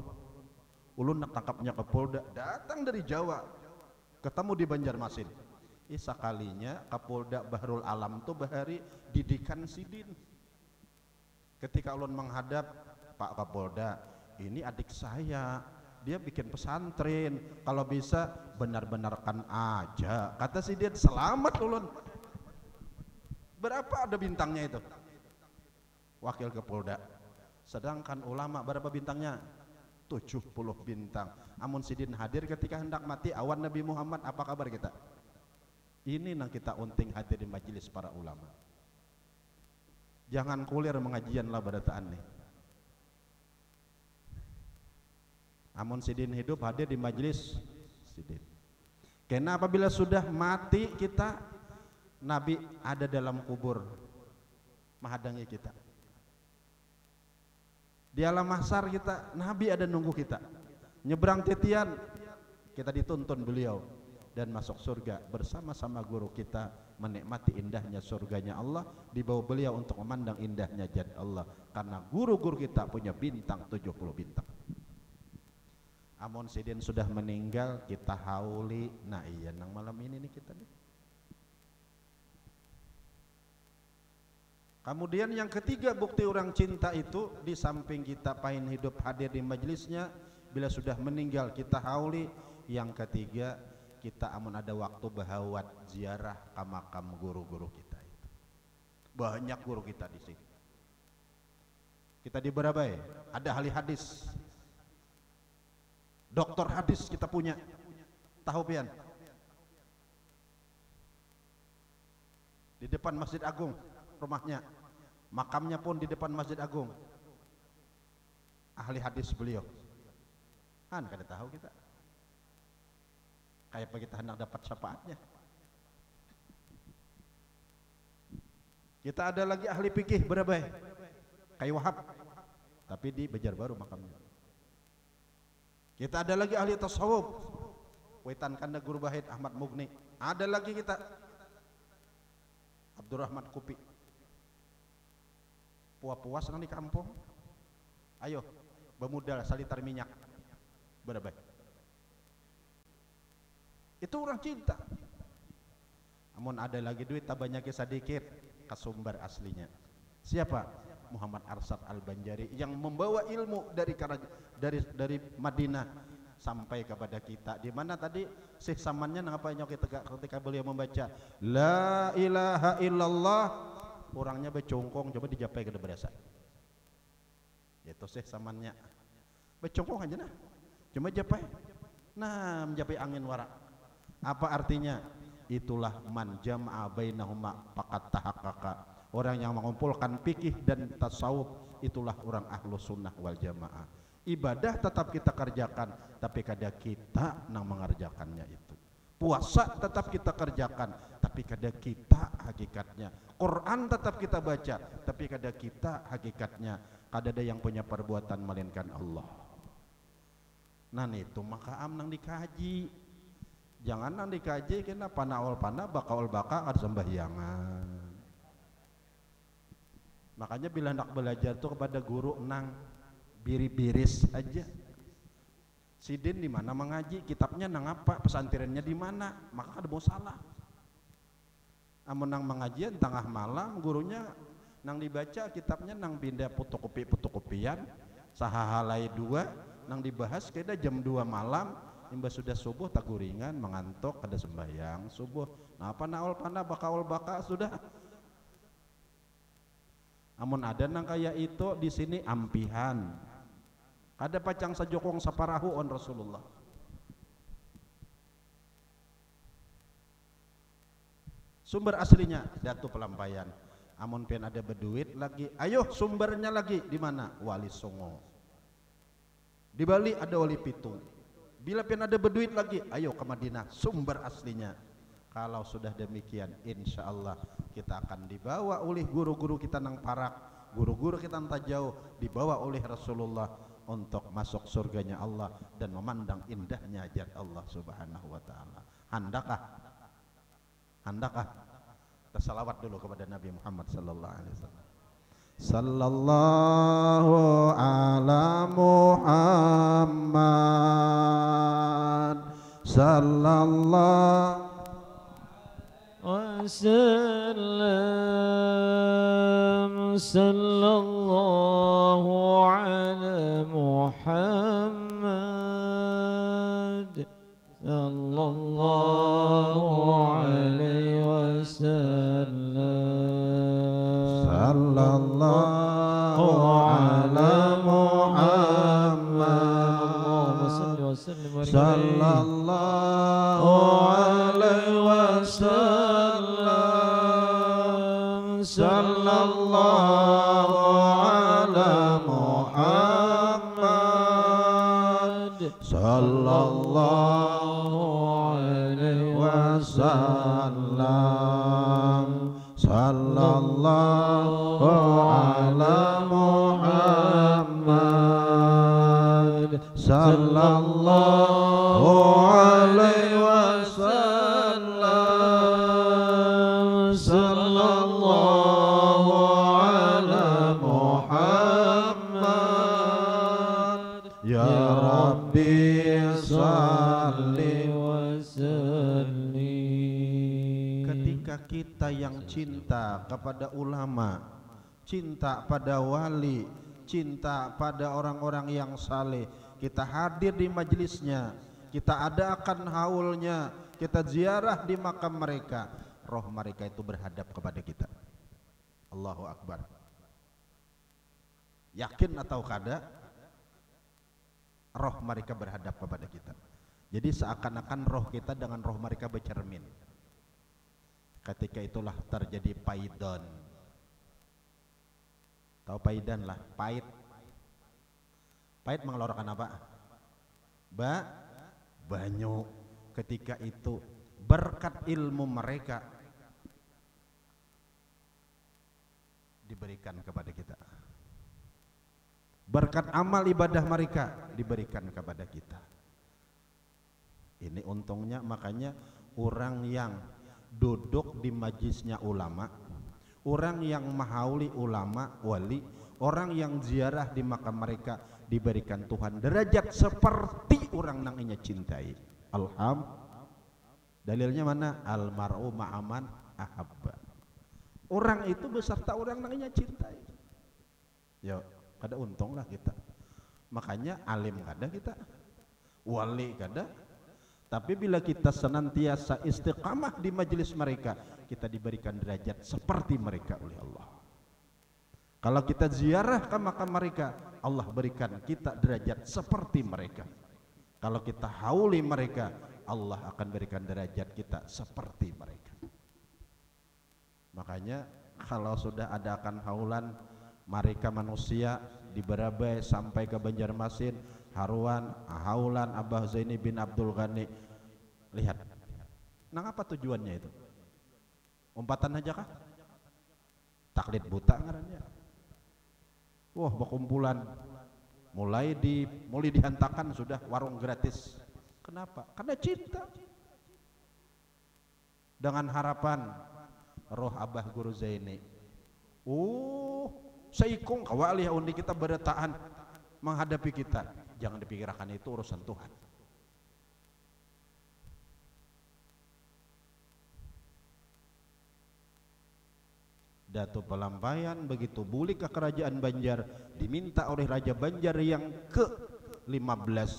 nak tangkapnya Kapolda, datang dari Jawa, ketemu di Banjarmasin. Sekalinya Kapolda Bahrul Alam tuh bahari didikan sidin. Ketika ulun menghadap, Pak Kapolda, ini adik saya, dia bikin pesantren, kalau bisa benar-benarkan aja. Kata sidin, selamat ulun. Berapa ada bintangnya itu? Wakil Kapolda. Sedangkan ulama berapa bintangnya? 70 bintang. Amun sidin hadir ketika hendak mati awan Nabi Muhammad, apa kabar kita? Ini yang kita unting hadir di majelis para ulama. Jangan kulir mengajian lah badataan nih. Amun sidin hidup hadir di majelis sidin. Karena apabila sudah mati kita, Nabi ada dalam kubur menghadangi kita. Di alam mahsyar kita, Nabi ada nunggu kita. Nyebrang titian, kita dituntun beliau dan masuk surga bersama-sama guru kita, menikmati indahnya surganya Allah, dibawa beliau untuk memandang indahnya jannah Allah. Karena guru-guru kita punya bintang 70 bintang. Amun sidin sudah meninggal, kita hauli. Nah iya, nang malam ini nih kita nih. Kemudian yang ketiga bukti orang cinta itu, di samping kita pahin hidup hadir di majelisnya, bila sudah meninggal kita hauli. Yang ketiga, kita amun ada waktu bahawat ziarah ke makam guru-guru kita itu. Banyak guru kita di sini. Kita di Barabai ada ahli hadis, doktor hadis kita punya. Tahu pian? Di depan Masjid Agung rumahnya, makamnya pun di depan Masjid Agung. Ahli hadis beliau. Kan kada tahu kita. Kayak kita hendak dapat syafaatnya. Kita ada lagi ahli fikih Barabai, kayak Wahab, tapi di Banjarbaru makamnya. Kita ada lagi ahli tasawuf, Wetan Kanda Guru Bahid Ahmad Mugni. Ada lagi kita Abdurrahman Kupi. Puas-puas nang di kampung. Ayo, bemudal salitar minyak Barabai. Itu orang cinta. Namun ada lagi duit tak banyak sedikit, kesumber aslinya. Siapa? Muhammad Arsyad Al-Banjari yang membawa ilmu dari Madinah sampai kepada kita. Di mana tadi Syekh Samannya ngapain ketika beliau membaca la ilaha illallah, orangnya becongkong, coba dijapai ke berasa. Itu Syekh Samannya becongkong aja nah, cuma japai. Nah, menjapai angin warak. Apa artinya? Itulah man jam'a bainahuma faqad tahaqqaqa. Orang yang mengumpulkan fikih dan tasawuf, itulah orang ahlu sunnah wal jamaah. Ibadah tetap kita kerjakan, tapi kada kita nang mengerjakannya itu. Puasa tetap kita kerjakan, tapi kada kita hakikatnya. Quran tetap kita baca, tapi kada kita hakikatnya. Kada ada yang punya perbuatan melainkan Allah. Nah itu maka nang dikaji. Jangan nang dikaji kena panaol pana bakaol baka ada sembahyangan. Makanya bila hendak belajar tuh kepada guru nang biri-biris aja. Sidin di mana mengaji, kitabnya nang apa, pesantrennya di mana, maka ada mau salah. Amun nang mengajian tengah malam, gurunya nang dibaca kitabnya nang pindah fotokopian, sahahalai 2, nang dibahas keda jam 2 malam, imbas sudah subuh tak guringan, mengantuk, ada sembahyang subuh. Nah apa naol pana bakaol baka sudah. Amun ada nang kayak itu di sini ampihan. Ada pacang sajokong saparahu on Rasulullah. Sumber aslinya Datu Pelampayan. Amun pen ada berduit lagi, ayo sumbernya lagi di mana? Wali Songo. Di Bali ada Wali Pitung. Bila pen ada berduit lagi, ayo ke Madinah, sumber aslinya. Kalau sudah demikian, insya Allah kita akan dibawa oleh guru-guru kita nang parak, guru-guru kita nang jauh, dibawa oleh Rasulullah untuk masuk surganya Allah dan memandang indahnya zat Allah Subhanahu wa taala. Handakah? Handakah? Kita salawat dulu kepada Nabi Muhammad sallallahu alaihi wasallam. Sallallahu ala Muhammad sallallahu wasallam sallallahu ala Muhammad sallallahu alaihi wasallam sallallahu ala Muhammad sallallahu alaihi wasallam sallallahu ala Muhammad sallallahu alaihi wasallam sallallahu ala Muhammad sallallahu alaihi wasallam sallallahu ala Muhammad ya Rabbi salli wa sallim. Ketika kita yang cinta kepada ulama, cinta pada wali, cinta pada orang-orang yang saleh, kita hadir di majelisnya, kita adakan haulnya, kita ziarah di makam mereka, roh mereka itu berhadap kepada kita. Allahu Akbar. Yakin atau kada, roh mereka berhadap kepada kita. Jadi seakan-akan roh kita dengan roh mereka bercermin. Ketika itulah terjadi paidon. Tahu paidan lah, pahit. Pahit mengeluarkan apa? Banyu. Ketika itu berkat ilmu mereka diberikan kepada kita. Berkat amal ibadah mereka diberikan kepada kita. Ini untungnya, makanya orang yang duduk di majlisnya ulama, orang yang mahauli ulama wali, orang yang ziarah di makam mereka diberikan Tuhan derajat seperti orang nang inya cintai. Dalilnya mana? Almar'u ma'aman ahabba. Orang itu beserta orang nang inya cintai. Ya kada untung lah kita. Makanya alim kada kita, wali kada. Tapi bila kita senantiasa istiqamah di majelis mereka, kita diberikan derajat seperti mereka oleh Allah. Kalau kita ziarah ke makam mereka, Allah berikan kita derajat seperti mereka. Kalau kita hauli mereka, Allah akan berikan derajat kita seperti mereka. Makanya kalau sudah adakan haulan mereka manusia di Barabai sampai ke Banjarmasin, Haruan, haulan Abah Zaini bin Abdul Ghani, lihat, nang apa tujuannya itu? Umpatan aja kah? Taklid buta ngarannya. Wah, berkumpulan mulai dihantakan sudah warung gratis. Kenapa? Karena cinta. Dengan harapan roh Abah Guru Zaini. Seikung kawali undi kita bertahan menghadapi kita. Jangan dipikirkan itu urusan Tuhan. Datuk Pelampayan begitu buli ke kerajaan Banjar, diminta oleh Raja Banjar yang ke-15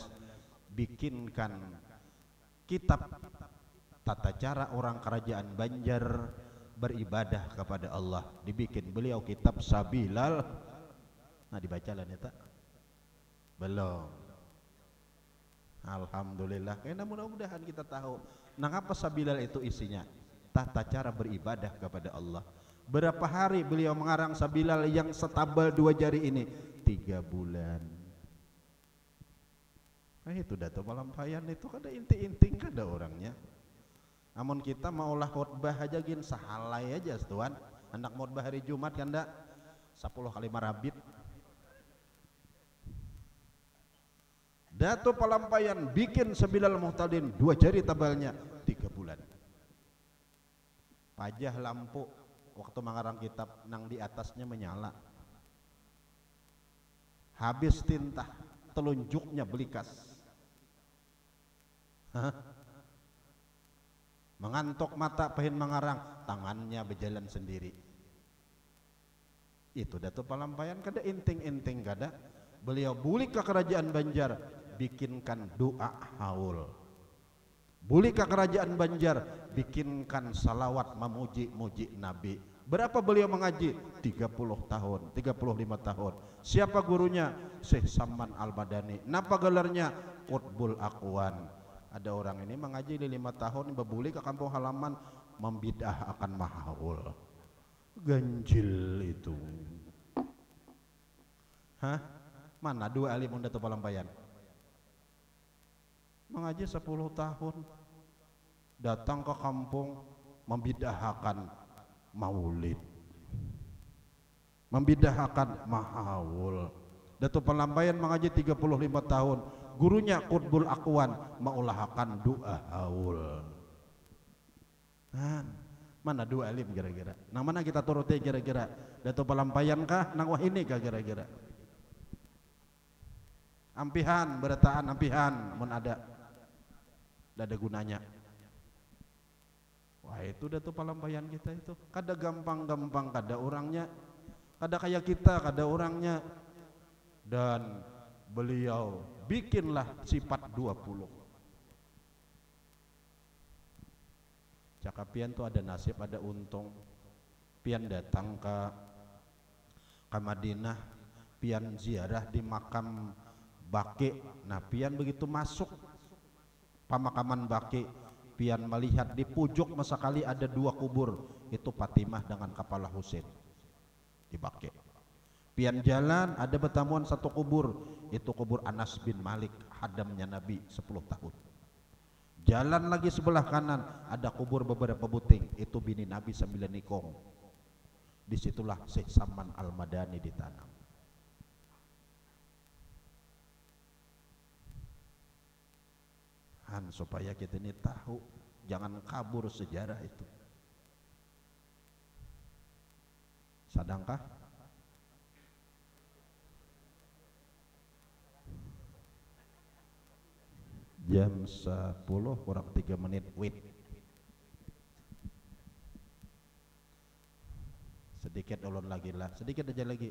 bikinkan kitab tata cara orang kerajaan Banjar beribadah kepada Allah. Dibikin beliau kitab Sabilal. Nah, dibaca lah neta. Belum. Alhamdulillah. Karena mudah-mudahan kita tahu. Nah, apa Sabilal itu isinya? Tata cara beribadah kepada Allah. Berapa hari beliau mengarang Sabilal yang setebal 2 jari ini? 3 bulan. Nah, itu Datuk Pelampayan itu kada inting-inting kada orangnya. Namun kita maulah khutbah aja gin sahalai aja tuan. Hendak khutbah hari Jumat kan ndak 10 kali marabit. Datuk Pelampayan bikin Sabilal Muhtadin 2 jari tebalnya 3 bulan. Pajah lampu waktu mengarang kitab nang di atasnya menyala. Habis tinta, telunjuknya belikas. Mengantuk mata pengen mengarang, tangannya berjalan sendiri. Itu Datuk Pelampayan kada inting-inting kada. Beliau buli ke kerajaan Banjar, bikinkan doa haul. Buli ke kerajaan Banjar, bikinkan salawat memuji-muji Nabi. Berapa beliau mengaji? 30 tahun, 35 tahun. Siapa gurunya? Syekh Saman Al-Madani. Napa gelarnya? Qutbul Aqwan. Ada orang ini mengaji 5 tahun, berbuli ke kampung halaman, membidah akan mahaul. Ganjil itu. Hah? Mana 2 alim Datuk Pelampayan? Mengaji 10 tahun, datang ke kampung membidahkan maulid, membidahkan mahaul. Datuk Pelampayan mengaji 35 tahun, gurunya Qutbul Aqwan maulahkan doa haul. Mana 2 alim kira-kira? Nang mana kita turuti kira-kira? Datuk Pelampayan kah? Nang wah ini kah kira-kira? Ampihan, bertaan ampihan, mun ada gunanya. Wah, itu Datuk Pelampayan kita itu. Kada gampang-gampang, kada orangnya, kada kayak kita, kada orangnya. Dan beliau bikinlah sifat 20. Cakap pian tuh ada nasib, ada untung. Pian datang ke Madinah, pian ziarah di makam Baqi. Nah, pian begitu masuk pemakaman Baqi, pian melihat di pojok masakali ada 2 kubur, itu Fatimah dengan kepala Husain di Baqi. Pian jalan ada bertamuan 1 kubur, itu kubur Anas bin Malik, hadamnya Nabi 10 tahun. Jalan lagi sebelah kanan ada kubur beberapa buting, itu bini Nabi 9 nikong. Disitulah Syekh Saman Al-Madani ditanam. Supaya kita ini tahu, jangan kabur sejarah itu. Sadangkah? Jam 10 kurang 3 menit. Wait. Sedikit ulun lagi lah, sedikit aja lagi.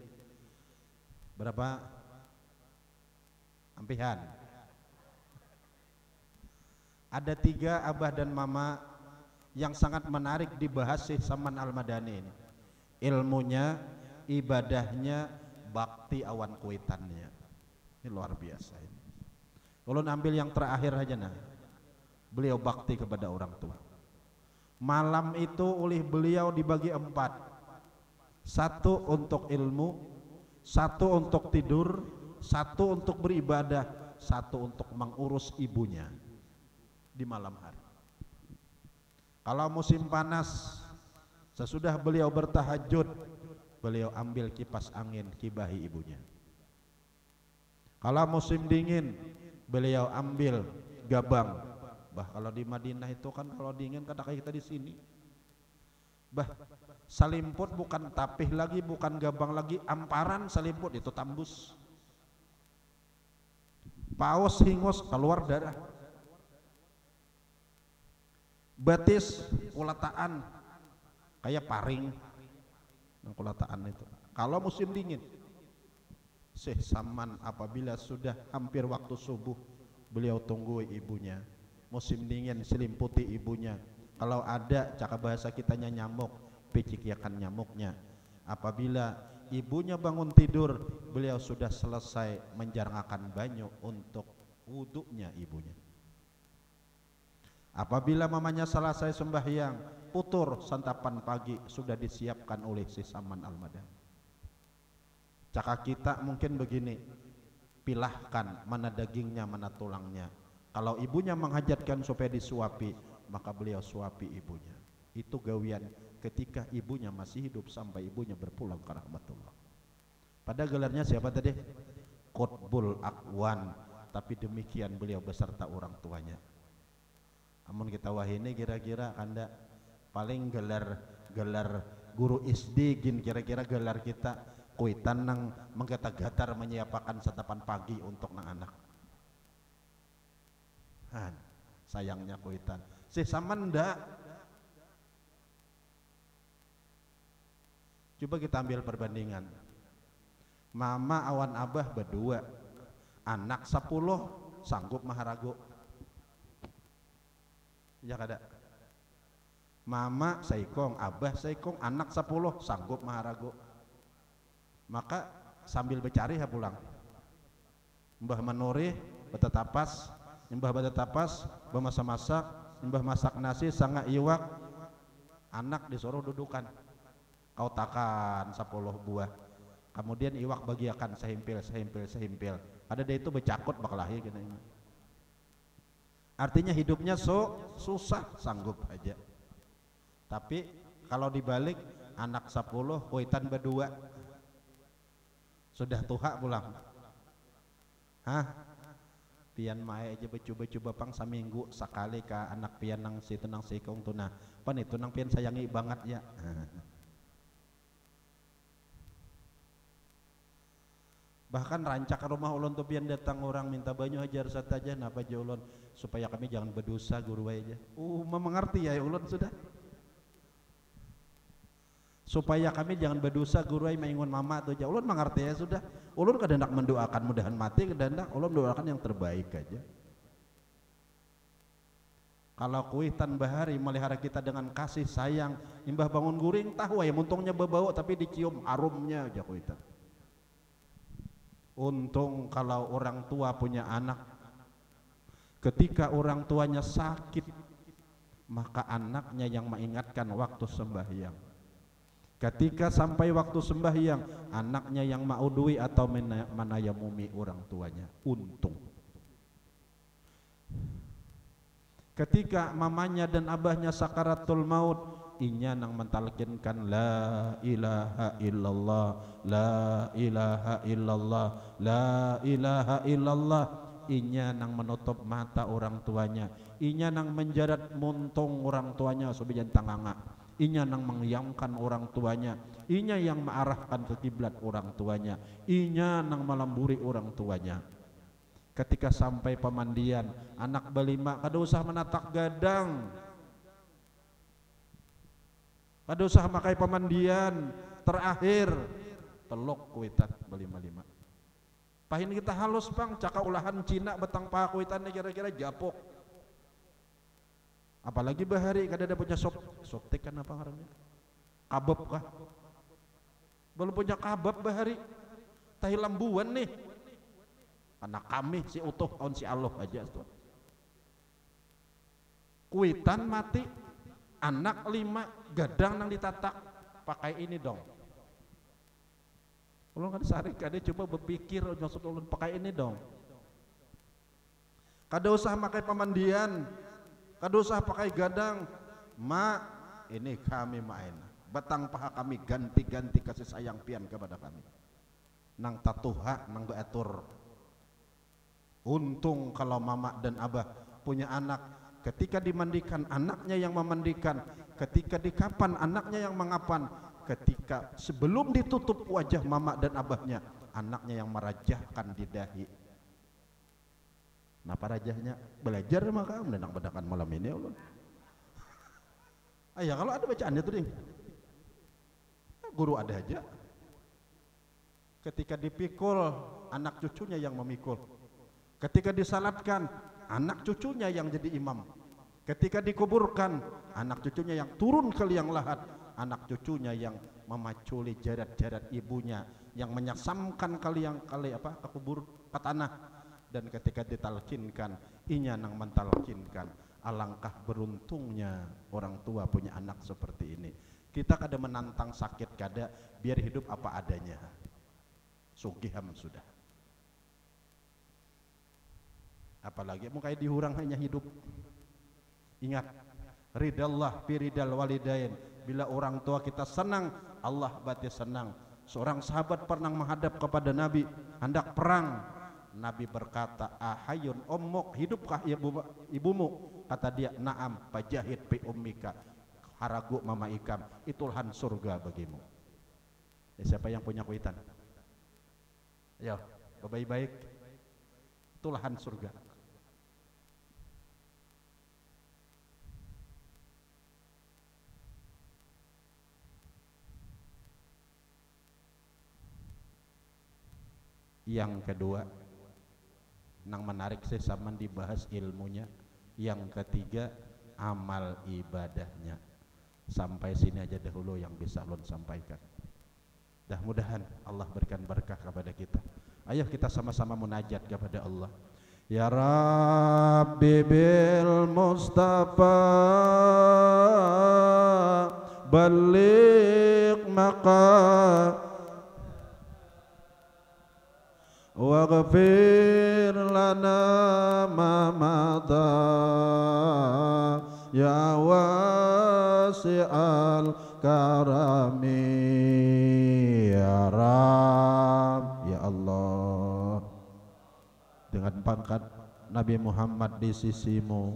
Berapa? Ampihan. Ada 3 abah dan mama yang sangat menarik dibahas Syekh Saman Al-Madani ini. Ilmunya, ibadahnya, bakti awan kuitannya. Ini luar biasa ini. Ulun ambil yang terakhir aja nah. Beliau bakti kepada orang tua. Malam itu oleh beliau dibagi 4. 1 untuk ilmu, 1 untuk tidur, 1 untuk beribadah, 1 untuk mengurus ibunya di malam hari. Kalau musim panas, sesudah beliau bertahajud, beliau ambil kipas angin, kibahi ibunya. Kalau musim dingin, beliau ambil gabang. Bah, kalau di Madinah itu kan kalau dingin kata kita di sini. Bah, salimput bukan tapih lagi, bukan gabang lagi, amparan salimput itu tambus. Paus hingus keluar darah. Batis kulataan kayak paring, kulataan itu. Kalau musim dingin, Syekh Saman apabila sudah hampir waktu subuh, beliau tunggu ibunya. Musim dingin selimputi ibunya. Kalau ada cakap bahasa kitanya nyamuk, picikiakan nyamuknya. Apabila ibunya bangun tidur, beliau sudah selesai menjarngakan banyu untuk wuduknya ibunya. Apabila mamanya selesai sembahyang, putur santapan pagi sudah disiapkan oleh Syekh Saman Al-Madani. Cakap kita mungkin begini, pilahkan mana dagingnya, mana tulangnya. Kalau ibunya menghajatkan supaya disuapi, maka beliau suapi ibunya. Itu gawian ketika ibunya masih hidup sampai ibunya berpulang ke rahmatullah. Pada gelarnya siapa tadi? Qutbul Aqwan. Tapi demikian beliau beserta orang tuanya. Namun kita wahini kira-kira anda paling gelar guru SD gin kira-kira gelar kita kuitan nang menggata-gatar menyiapkan santapan pagi untuk nang anak. Han, sayangnya kuitan. Syekh Saman ndak. Coba kita ambil perbandingan. Mama awan abah berdua, anak 10 sanggup maharago. Ya kada. Mama saikong, abah saikong, anak 10 sanggup maharago. Maka sambil bercari ya pulang. Mbah menuri betetapas, mbah betetapas, mbah masak-masak, mbah masak nasi sangat iwak. Anak disuruh dudukan. Kau takan 10 buah. Kemudian iwak bagiakan sehimpil. Ada dia itu bercakut bakalahi gini. Artinya hidupnya susah, sanggup aja. Tapi kalau dibalik anak 10 kuitan berdua sudah tuha pulang. Hah? Pian mae aja coba-coba pang saminggu sekali ke anak pian nang situ nang sikong tuna. Pan itu nang pian sayangi banget ya. Bahkan rancak rumah ulun tuh pian datang orang minta banyu hajar saja napa aja ulun supaya kami jangan berdosa guru aja. Mengerti ya ulun sudah. Supaya kami jangan berdosa guru ai maingun mama tuh aja. Ulun mengerti ya sudah. Ulun kehendak mendoakan mudahan mati, kehendak ulun doakan yang terbaik aja. Kalau kuitan bahari melihara kita dengan kasih sayang, imbah bangun guring tahu ya muntungnya berbau tapi dicium harumnya aja kuitan. Untung kalau orang tua punya anak, ketika orang tuanya sakit, maka anaknya yang mengingatkan waktu sembahyang. Ketika sampai waktu sembahyang, anaknya yang maudui atau manayamumi orang tuanya. Untung. Ketika mamanya dan abahnya sakaratul maut, inya nang mentalkinkan la ilaha illallah, la ilaha illallah, la ilaha illallah. Inya nang menutup mata orang tuanya, inya nang menjarat muntung orang tuanya sobijan tanganga, inya nang mengyamkan orang tuanya, inya yang mengarahkan ke kiblat orang tuanya, inya nang melamburi orang tuanya. Ketika sampai pemandian, anak balima kada usah menatak gadang, kada usah makai pemandian, terakhir telok kuitan balima-lima. Pahin kita halus pang, caka ulahan Cina betang pakuitan kira-kira japok. Apalagi bahari kada ada punya soptek kan apa ngarannya? Kabab kah? Belum punya kabab bahari. Tahi lambuan nih. Anak kami si utuh on si Allah aja tuh. Kuitan mati, anak 5 gadang nang ditatak, pakai ini dong. Ulun kan sehari kada coba berpikir maksud ulun pakai ini dong. Kada usah pakai pemandian, kada usah pakai gadang. Ma, ini kami main. Batang paha kami ganti-ganti kasih sayang pian kepada kami. Nang tatuha, nang beatur. Untung kalau mama dan abah punya anak, ketika dimandikan anaknya yang memandikan, ketika di kapan anaknya yang mengapan, ketika sebelum ditutup wajah mama dan abahnya, anaknya yang merajahkan di dahi. Napa rajahnya? Belajar maka menenang bedakan malam ini ulun. Ayah kalau ada bacaannya tuh ding. Guru ada aja. Ketika dipikul, anak cucunya yang memikul. Ketika disalatkan, anak cucunya yang jadi imam. Ketika dikuburkan, anak cucunya yang turun ke liang lahat, anak cucunya yang memaculi jarat-jarat ibunya, yang menyasamkan ke kubur, ke tanah. Dan ketika ditalkinkan, inya nang mentalkinkan. Alangkah beruntungnya orang tua punya anak seperti ini. Kita kada menantang sakit kada, biar hidup apa adanya. Sugiham sudah. Apalagi mau kayak dihurang hanya hidup. Ingat, ridallah fi ridal walidain. Bila orang tua kita senang, Allah berarti senang. Seorang sahabat pernah menghadap kepada Nabi, hendak perang. Nabi berkata, ahayun ummuk, hidupkah ibumu? Kata dia, naam, fajahid bi ummika. Haragu mama ikam, itulhan surga bagimu. Ya, siapa yang punya kuitan? Ayo, baik-baik. Itulhan surga. Yang kedua, nang menarik sih sama dibahas ilmunya. Yang ketiga, amal ibadahnya. Sampai sini aja dahulu yang bisa ulun sampaikan. Mudah-mudahan Allah berikan berkah kepada kita. Ayo kita sama-sama munajat kepada Allah. Ya Rabbi bil Mustafa balik maqam waghfir lana ma madha ya wasi'al karami ya Rabb ya Allah. Dengan pangkat Nabi Muhammad di sisimu,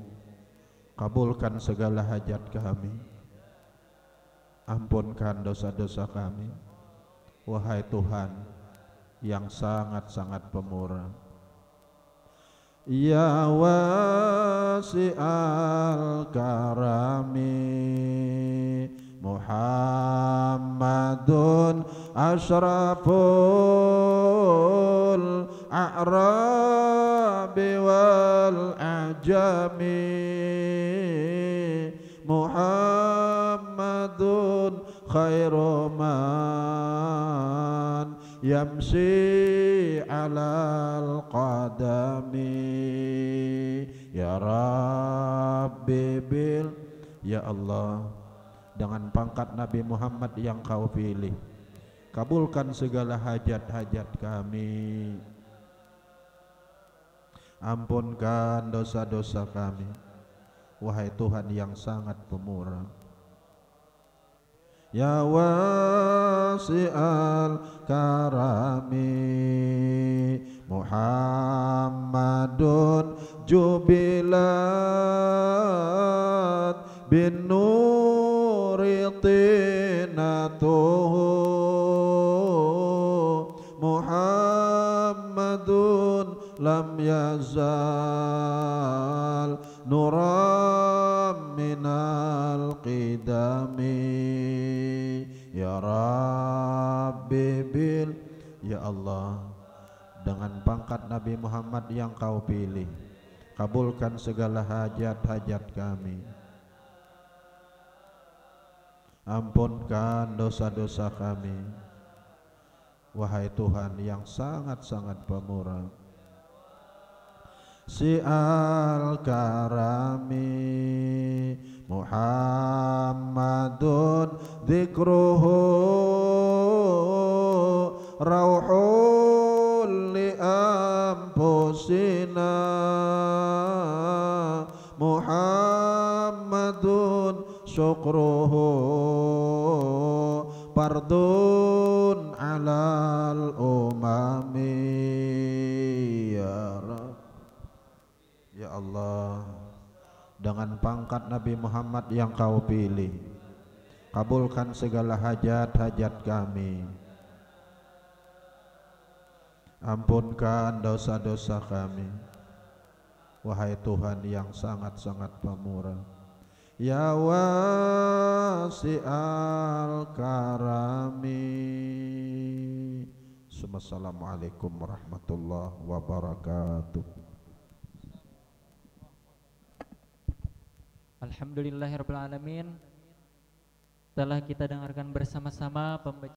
kabulkan segala hajat kami, ampunkan dosa-dosa kami, wahai Tuhan yang sangat-sangat pemurah. Ya wasi'al karami Muhammadun asyraful a'rabi wal a'jami Muhammadun khairu man yamsi alal qadami ya Rabbi bil ya Allah, dengan pangkat Nabi Muhammad yang kau pilih, kabulkan segala hajat-hajat kami, ampunkan dosa-dosa kami, wahai Tuhan yang sangat pemurah. Ya wasi'al karami Muhammadun jubilat bin nuri tinatuhu Muhammadun lam yazal nuram minal qidami ya Rabbi bil ya Allah, dengan Nabi Muhammad yang kau pilih. Kabulkan segala hajat-hajat kami. Ampunkan dosa-dosa kami, wahai Tuhan yang sangat-sangat pemurah. Si al-karami Muhammadun dzikruhu rauhul li anfusina Muhammadun syukruhu fardun alal umami. Ya Rabb, ya Allah, dengan pangkat Nabi Muhammad yang kau pilih, kabulkan segala hajat-hajat kami. Ampunkan dosa-dosa kami, wahai Tuhan yang sangat-sangat pemurah. Ya wasi'al karami. Assalamualaikum warahmatullahi wabarakatuh.
Alhamdulillahirrahmanirrahim. Telah kita dengarkan bersama-sama pembacaan